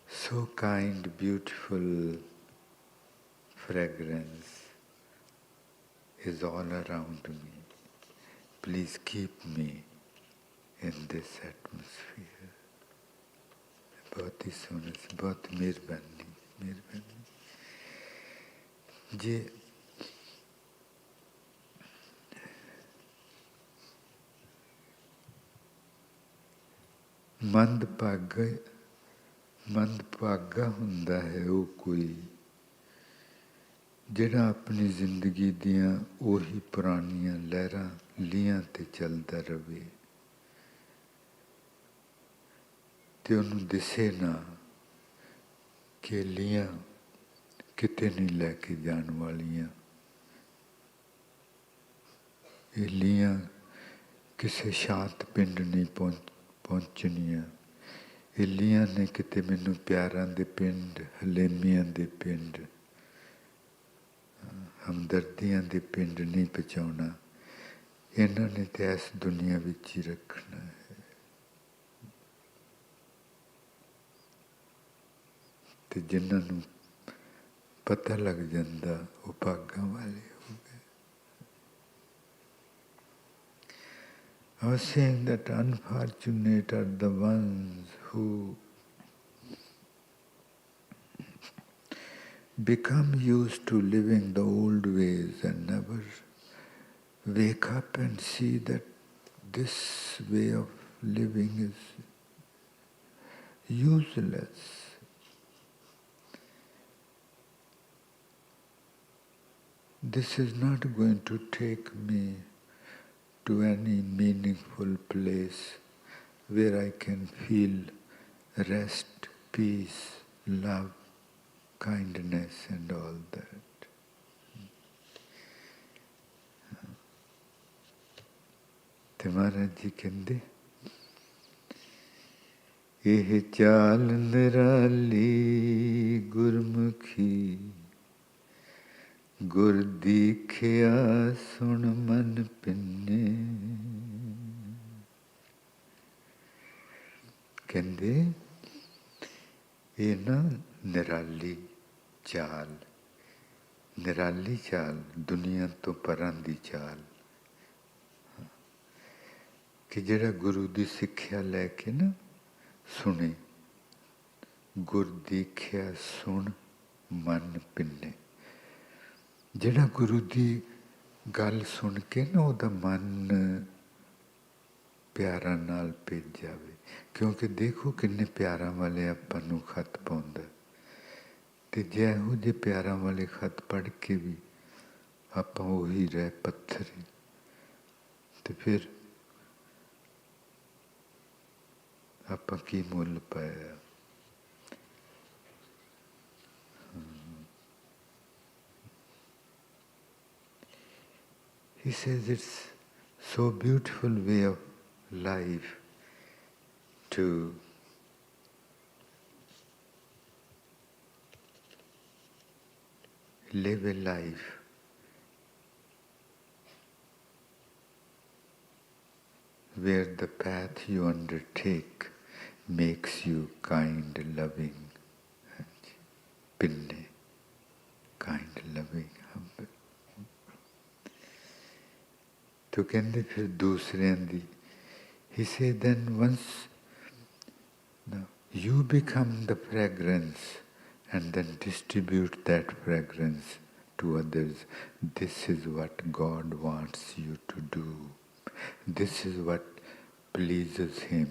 so kind, beautiful fragrance is all around me. Please keep me in this atmosphere. बहुत ही सोना से, बहुत मेहरबानी, मेहरबानी जी। ਮੰਦਭਾਗਾ ਹੁੰਦਾ ਹੈ ਉਹ ਕੋਈ ਜਿਹੜਾ ਆਪਣੀ ਜ਼ਿੰਦਗੀ ਦੀਆਂ ਉਹੀ ਪੁਰਾਣੀਆਂ ਲਹਿਰਾਂ ਲੀਹਾਂ ਤੇ ਚੱਲਦਾ ਰਵੇ ਤੇ ਉਹਨੂੰ ਦਿਸੇ ਨਾ ਕਿ ਲੀਹਾਂ ਕਿਤੇ ਨਹੀਂ ਲੈ ਕੇ ਜਾਣ ਵਾਲੀਆਂ। ਇਹ ਲੀਹਾਂ ਕਿਸੇ ਸ਼ਾਂਤ ਪਿੰਡ ਨਹੀਂ ਪਹੁੰਚਣੀਆਂ। ਇਹ ਲੀਹਾਂ ਨੇ ਕਿਤੇ ਮੈਨੂੰ ਪਿਆਰਾਂ ਦੇ ਪਿੰਡ, ਹਲੇਮੀਆਂ ਦੇ ਪਿੰਡ, ਹਮਦਰਦੀਆਂ ਦੇ ਪਿੰਡ ਨਹੀਂ ਪਹੁੰਚਾਉਣਾ। ਇਹਨਾਂ ਨੇ ਤਾਂ ਇਸ ਦੁਨੀਆ ਵਿੱਚ ਹੀ ਰੱਖਣਾ ਹੈ। ਤੇ ਜਿਨ੍ਹਾਂ ਨੂੰ ਪਤਾ ਲੱਗ ਜਾਂਦਾ ਉਹ ਭਾਗਾਂ ਵਾਲੇ ਹੋ ਗਏ। I was saying that unfortunate are the ones who become used to living the old ways and never wake up and see that this way of living is useless. This is not going to take me to any meaningful place where I can feel rest, peace, love, kindness and all that. ਤੇ ਮਹਾਰਾਜ ਜੀ ਕਹਿੰਦੇ ਇਹ ਚਾਲ ਨਿਰਾਲੀ ਗੁਰਮੁਖੀ ਗੁਰ ਦੀਖਿਆ ਸੁਣ ਮਨ ਪਿੰਨੇ। ਕਹਿੰਦੇ ਇਹ ਨਾ ਨਿਰਾਲੀ ਚਾਲ ਦੁਨੀਆ ਤੋਂ ਪਰਾਂ ਦੀ ਚਾਲ ਕਿ ਜਿਹੜਾ ਗੁਰੂ ਦੀ ਸਿੱਖਿਆ ਲੈ ਕੇ ਨਾ ਸੁਣੇ। ਗੁਰ ਦੀਖਿਆ ਸੁਣ ਮਨ ਪਿੰਨੇ। ਜਿਹੜਾ ਗੁਰੂ ਦੀ ਗੱਲ ਸੁਣ ਕੇ ਨਾ ਉਹਦਾ ਮਨ ਪਿਆਰਾਂ ਨਾਲ ਭਿੱਜ ਜਾਵੇ। ਕਿਉਂਕਿ ਦੇਖੋ ਕਿੰਨੇ ਪਿਆਰਾਂ ਵਾਲੇ ਆਪਾਂ ਨੂੰ ਖਤ ਪਾਉਂਦਾ। ਤੇ ਜੇ ਇਹੋ ਜਿਹੇ ਪਿਆਰਾਂ ਵਾਲੇ ਖਤ ਪੜ੍ਹ ਕੇ ਵੀ ਆਪਾਂ ਉਹੀ ਰਹਿ ਪੱਥਰ ਤੇ ਫਿਰ ਆਪਾਂ ਕੀ ਮੁੱਲ ਪਾਇਆ। He says it's so beautiful way of life to live a life where the path you undertake makes you kind, loving, pinne, kind, loving, humble. तो कहते फिर दूसरे दी he said then once you become the fragrance and then distribute that fragrance to others. This is what God wants you to do. This is what pleases Him,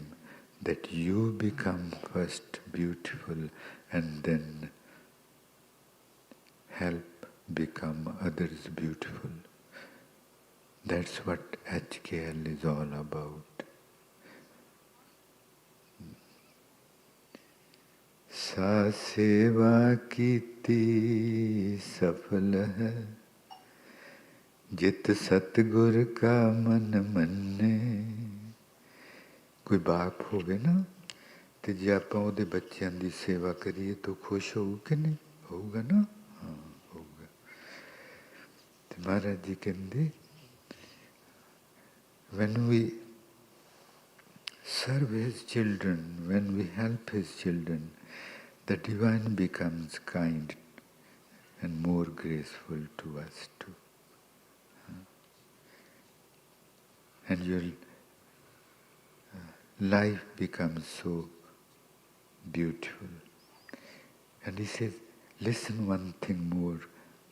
that you become first beautiful and then help become others beautiful. That's what HKL is all about. सा सेवा कीती सफल है जित सतगुर का मन मन्ने। कोई बाप होवे ना ते जे आपां ओहदे बच्चों की सेवा करिए तो खुश होऊ कि नहीं होऊगा ना। हाँ होऊगा। Maharaj Ji ਕਹਿੰਦੇ, when we serve his children, when we help his children, the divine becomes kind and more graceful to us too. And your life becomes so beautiful. And he says, listen one thing more,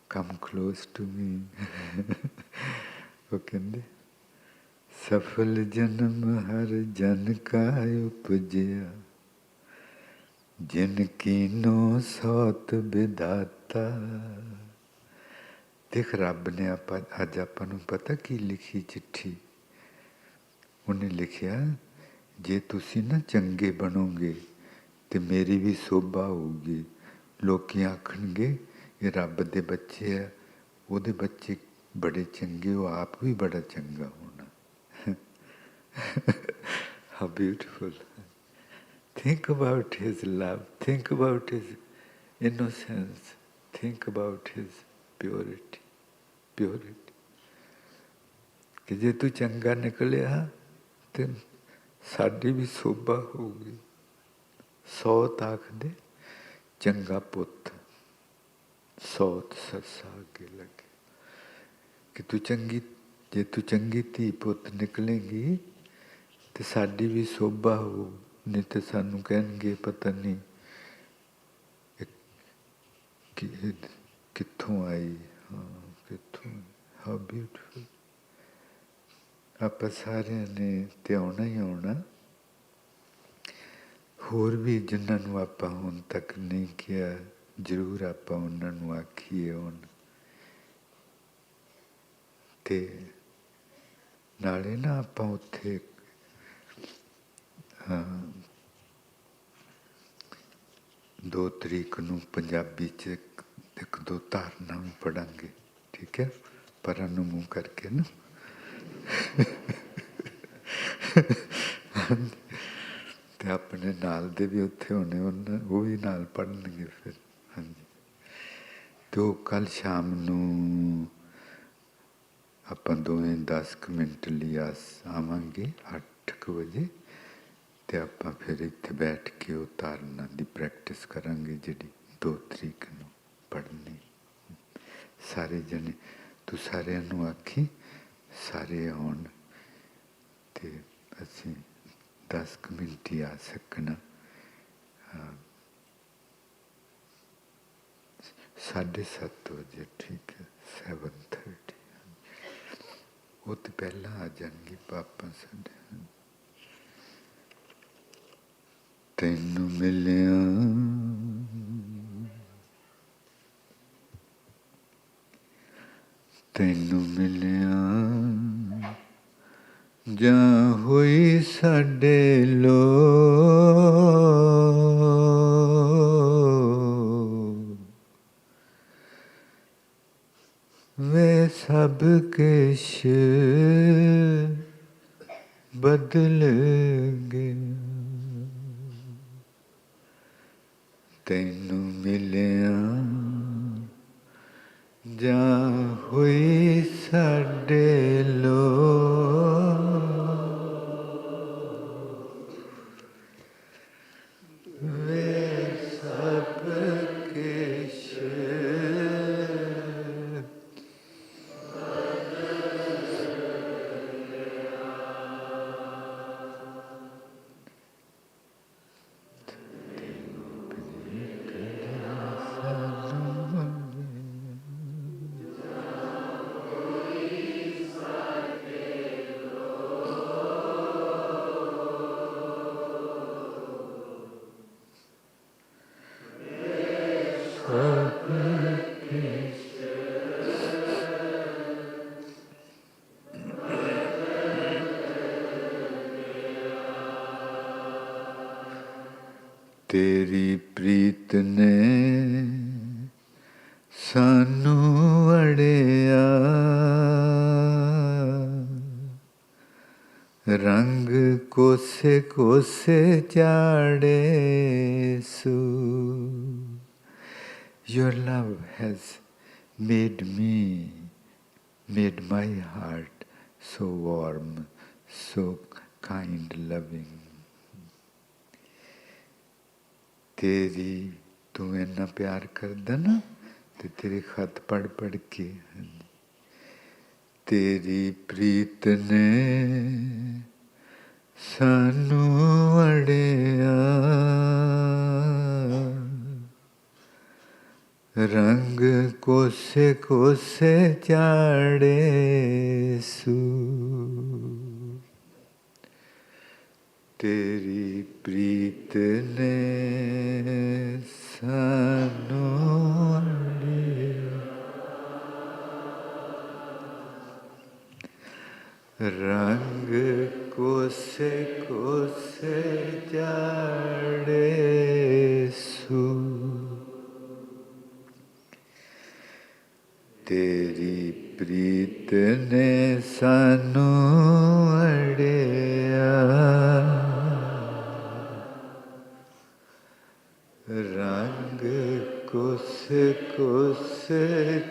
come close to me. Okay. Safal janam har jan ka upajya, jin kino saut bidhata. ਦੇਖ ਰੱਬ ਨੇ ਅੱਜ ਆਪਾਂ ਨੂੰ ਪਤਾ ਕੀ ਲਿਖੀ ਚਿੱਠੀ? ਉਹਨੇ ਲਿਖਿਆ, ਜੇ ਤੁਸੀਂ ਨਾ ਚੰਗੇ ਬਣੋਗੇ ਤੇ ਮੇਰੀ ਵੀ ਸੋਭਾ ਹੋਊਗੀ। ਲੋਕੀ ਆਖਣਗੇ ਇਹ ਰੱਬ ਦੇ ਬੱਚੇ ਆ, ਉਹਦੇ ਬੱਚੇ ਬੜੇ ਚੰਗੇ, ਉਹ ਆਪ ਵੀ ਬੜਾ ਚੰਗਾ ਹੋਣਾ। How beautiful. Think about his love, think about his innocence, think about his purity. ਕਿ ਜੇ ਤੂੰ ਚੰਗਾ ਨਿਕਲਿਆ ਤੇ ਸਾਡੀ ਵੀ ਸੋਭਾ ਹੋਊਗੀ। ਸੌਤ ਆਖਦੇ ਚੰਗਾ ਪੁੱਤ, ਸੌਤ ਸੱਸਾ ਅੱਗੇ ਲੱਗੇ। ਕਿ ਤੂੰ ਚੰਗੀ, ਜੇ ਤੂੰ ਚੰਗੀ ਧੀ ਪੁੱਤ ਨਿਕਲੇਗੀ ਤੇ ਸਾਡੀ ਵੀ ਸੋਭਾ ਹੋਊ। ਨਹੀਂ ਤੇ ਸਾਨੂੰ ਕਹਿਣਗੇ ਪਤਾ ਨਹੀਂ ਕਿੱਥੋਂ ਆਈ। ਹਾਂ, ਕਿੱਥੋਂ। How beautiful. ਆਪਾਂ ਸਾਰਿਆਂ ਨੇ ਤੇ ਆਉਣਾ ਹੀ ਆਉਣਾ। ਹੋਰ ਵੀ ਜਿਨ੍ਹਾਂ ਨੂੰ ਆਪਾਂ ਹੁਣ ਤੱਕ ਨਹੀਂ ਕਿਹਾ, ਜ਼ਰੂਰ ਆਪਾਂ ਉਹਨਾਂ ਨੂੰ ਆਖੀਏ ਹੁਣ। ਤੇ ਨਾਲੇ ਨਾ ਆਪਾਂ ਉੱਥੇ 2 ਤਰੀਕ ਨੂੰ ਪੰਜਾਬੀ 'ਚ ਇੱਕ ਦੋ ਧਾਰਨਾ ਵੀ ਪੜਾਂਗੇ, ਠੀਕ ਹੈ? ਪਰਾਂ ਨੂੰ ਮੂੰਹ ਕਰਕੇ ਨਾ। ਤੇ ਆਪਣੇ ਨਾਲ ਦੇ ਵੀ ਉੱਥੇ ਹੋਣੇ, ਉਹ ਵੀ ਨਾਲ ਪੜ੍ਹਨਗੇ ਫਿਰ। ਹਾਂਜੀ। ਤੇ ਉਹ ਕੱਲ੍ਹ ਸ਼ਾਮ ਨੂੰ ਆਪਾਂ ਦੋਵੇਂ 10 ਮਿੰਟ ਲਈ ਆਵਾਂਗੇ 8 ਵਜੇ। ਤੇ ਆਪਾਂ ਫਿਰ ਇੱਥੇ ਬੈਠ ਕੇ ਉਹ ਧਾਰਨਾ ਦੀ ਪ੍ਰੈਕਟਿਸ ਕਰਾਂਗੇ, ਜਿਹੜੀ 2 ਤਰੀਕ ਨੂੰ ਪੜ੍ਹਨੀ। ਸਾਰੇ ਜਣੇ, ਤੂੰ ਸਾਰਿਆਂ ਨੂੰ ਆਖੀ ਸਾਰੇ ਆਉਣ ਤੇ ਅਸੀਂ 10 ਮਿੰਟ ਹੀ ਆ ਸਕਣਾ। 7:30 ਵਜੇ, ਠੀਕ ਹੈ? 7:30। ਉਹ ਤੇ ਪਹਿਲਾਂ ਆ ਜਾਣਗੇ ਪਾਪਾ ਸਾਡੇ। ਤੈਨੂੰ ਮਿਲਿਆ ਤੈਨੂੰ ਮਿਲਿਆ ਜਾਂ ਹੋਈ ਸਾਡੇ ਲੋ, ਵੇ ਸਭ ਕਿਛ ਬਦਲ ਗਿਆ। ਤੈਨੂੰ ਮਿਲਿਆ ਜਾਂ ਹੋਈ ਸਾਡੇ ਲੋ, ਵੇ ਸਭ ਕਿਛ ਤੇਰੀ ਪ੍ਰੀਤ ਨੇ ਸਾਨੂੰ ਅੜਿਆ, ਰੰਗ ਕੋਸੇ ਕੋਸੇ ਚਾੜੇ ਸੂ। Your love has made me made my heart so warm, so kind, loving. तेरी तू इन्ना प्यार करदा ना ते तेरे खत पढ़ पढ़ के तेरी प्रीत ने सानू अड़िया रंग कोसे कोसे चाड़े सू तेरी प्रीत ने सानू अड़िया रंग कोसे कोसे चाड़े सू तेरी प्रीत ने सानू अड़िया रंग कोसे कोसे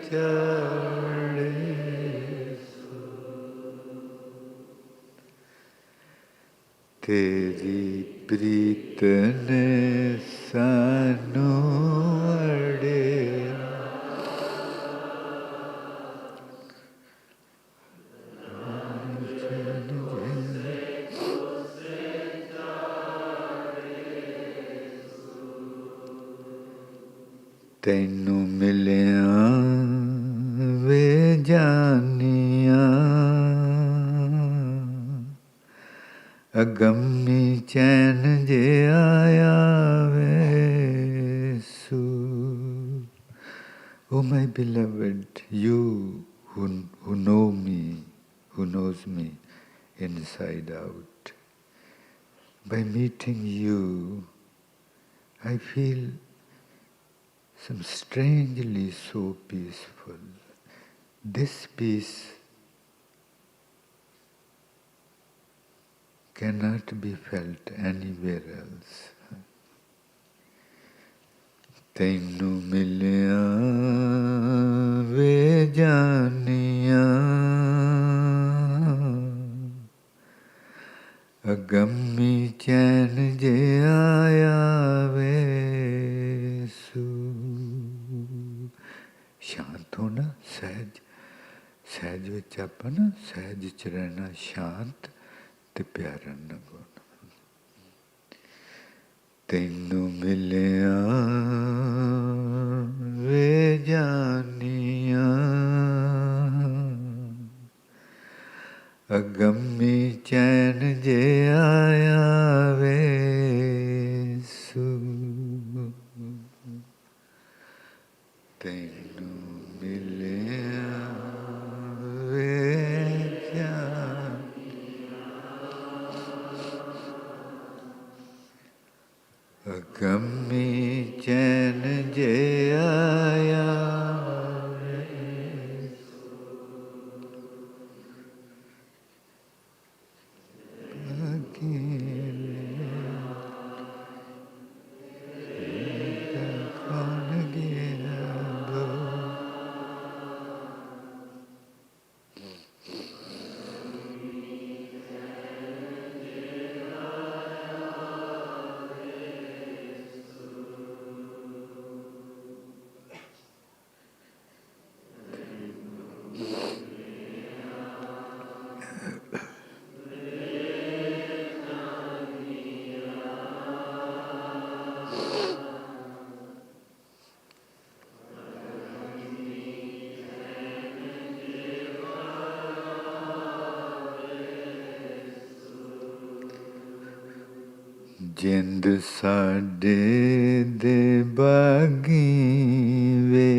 चाड़े तेरी प्रीत ने सानू अड़िया तैनू मिलिया वे जानिया अगम्मी चैन जे आया वे सू Oh my beloved, you who know me, who knows me inside out, by meeting you, I feel some strangely so peaceful. This peace cannot be felt anywhere else. तैनू मिलिया वे जानिया अगम्मी चैन जे आया वे सू शांत होना सहज सहज विच आपां ना सहज च रहना शांत ते प्यारा लगो तैनू मिलिया वे जानिया अगम्मी चैन जे आया वे सू तैनू मिलिया वे अगम्मी चैन जे आया कौन गया दो जिंद साडे दे बागी वे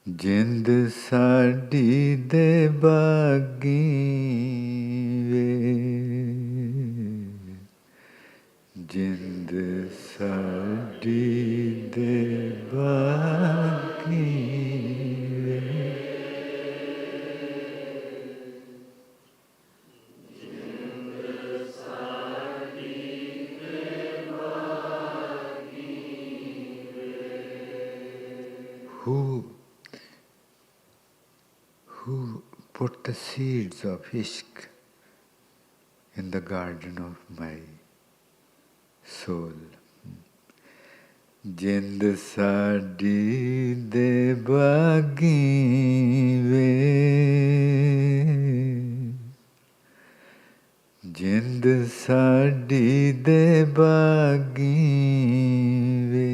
जिंद साडी दे बागी वे जिंद साडी दे बागी वे Who the seeds of Ishq in the garden of my soul. ਜਿੰਦ ਸਾਡੀ ਦੇ ਬਾਗੀ ਵੇ, ਜਿੰਦ ਸਾਡੀ ਦੇ ਬਾਗੀ ਵੇ,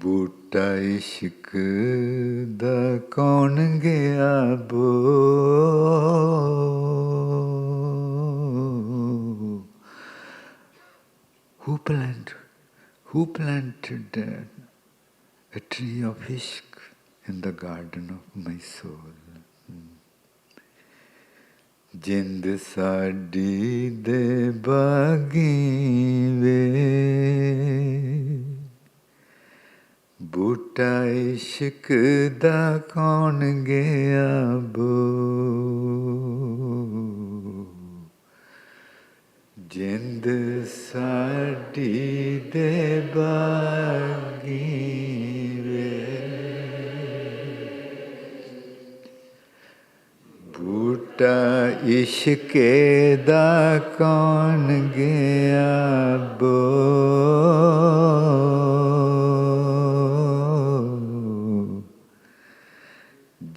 ਬੂਟਾ ਇਸ਼ਕ ਦਾ ਕੌਣ ਗਿਆ ਬੋ, who planted a tree of ishq in the garden of my soul? ਜਿੰਦ ਸਾਡੀ ਦੇ ਬਾਗੀ ਵੇ, ਬੂਟਾ ਇਸ਼ਕ ਦਾ ਕੌਣ ਗਿਆ ਬੋ, ਜਿੰਦ ਸਾਡੀ ਦੇ ਬਾਗੀ ਵੇ, ਬੂਟਾ ਇਸ਼ਕੇ ਦਾ ਕੌਣ ਗਿਆ ਬੋ,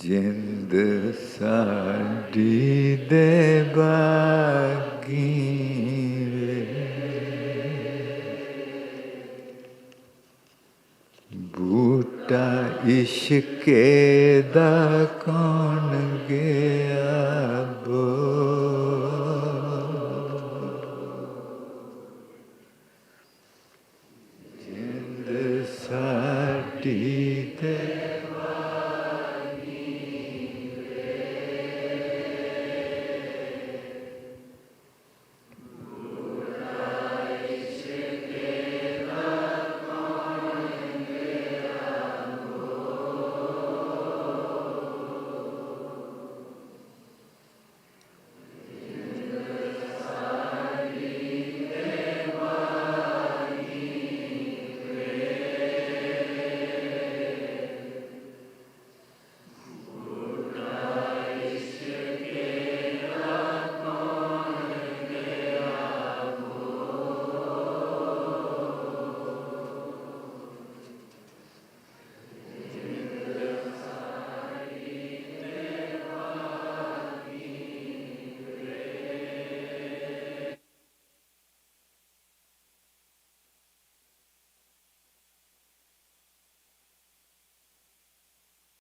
ਜਿੰਦ ਸਾਡੀ ਦੇ ਬਾਗੀ ਵੇ, ਬੂਟਾ ਇਸ਼ਕੇ ਦਾ ਕੌਣ ਗਿਆ ਬੋ, ਜਿੰਦ ਸਾਡੀ ਦੇ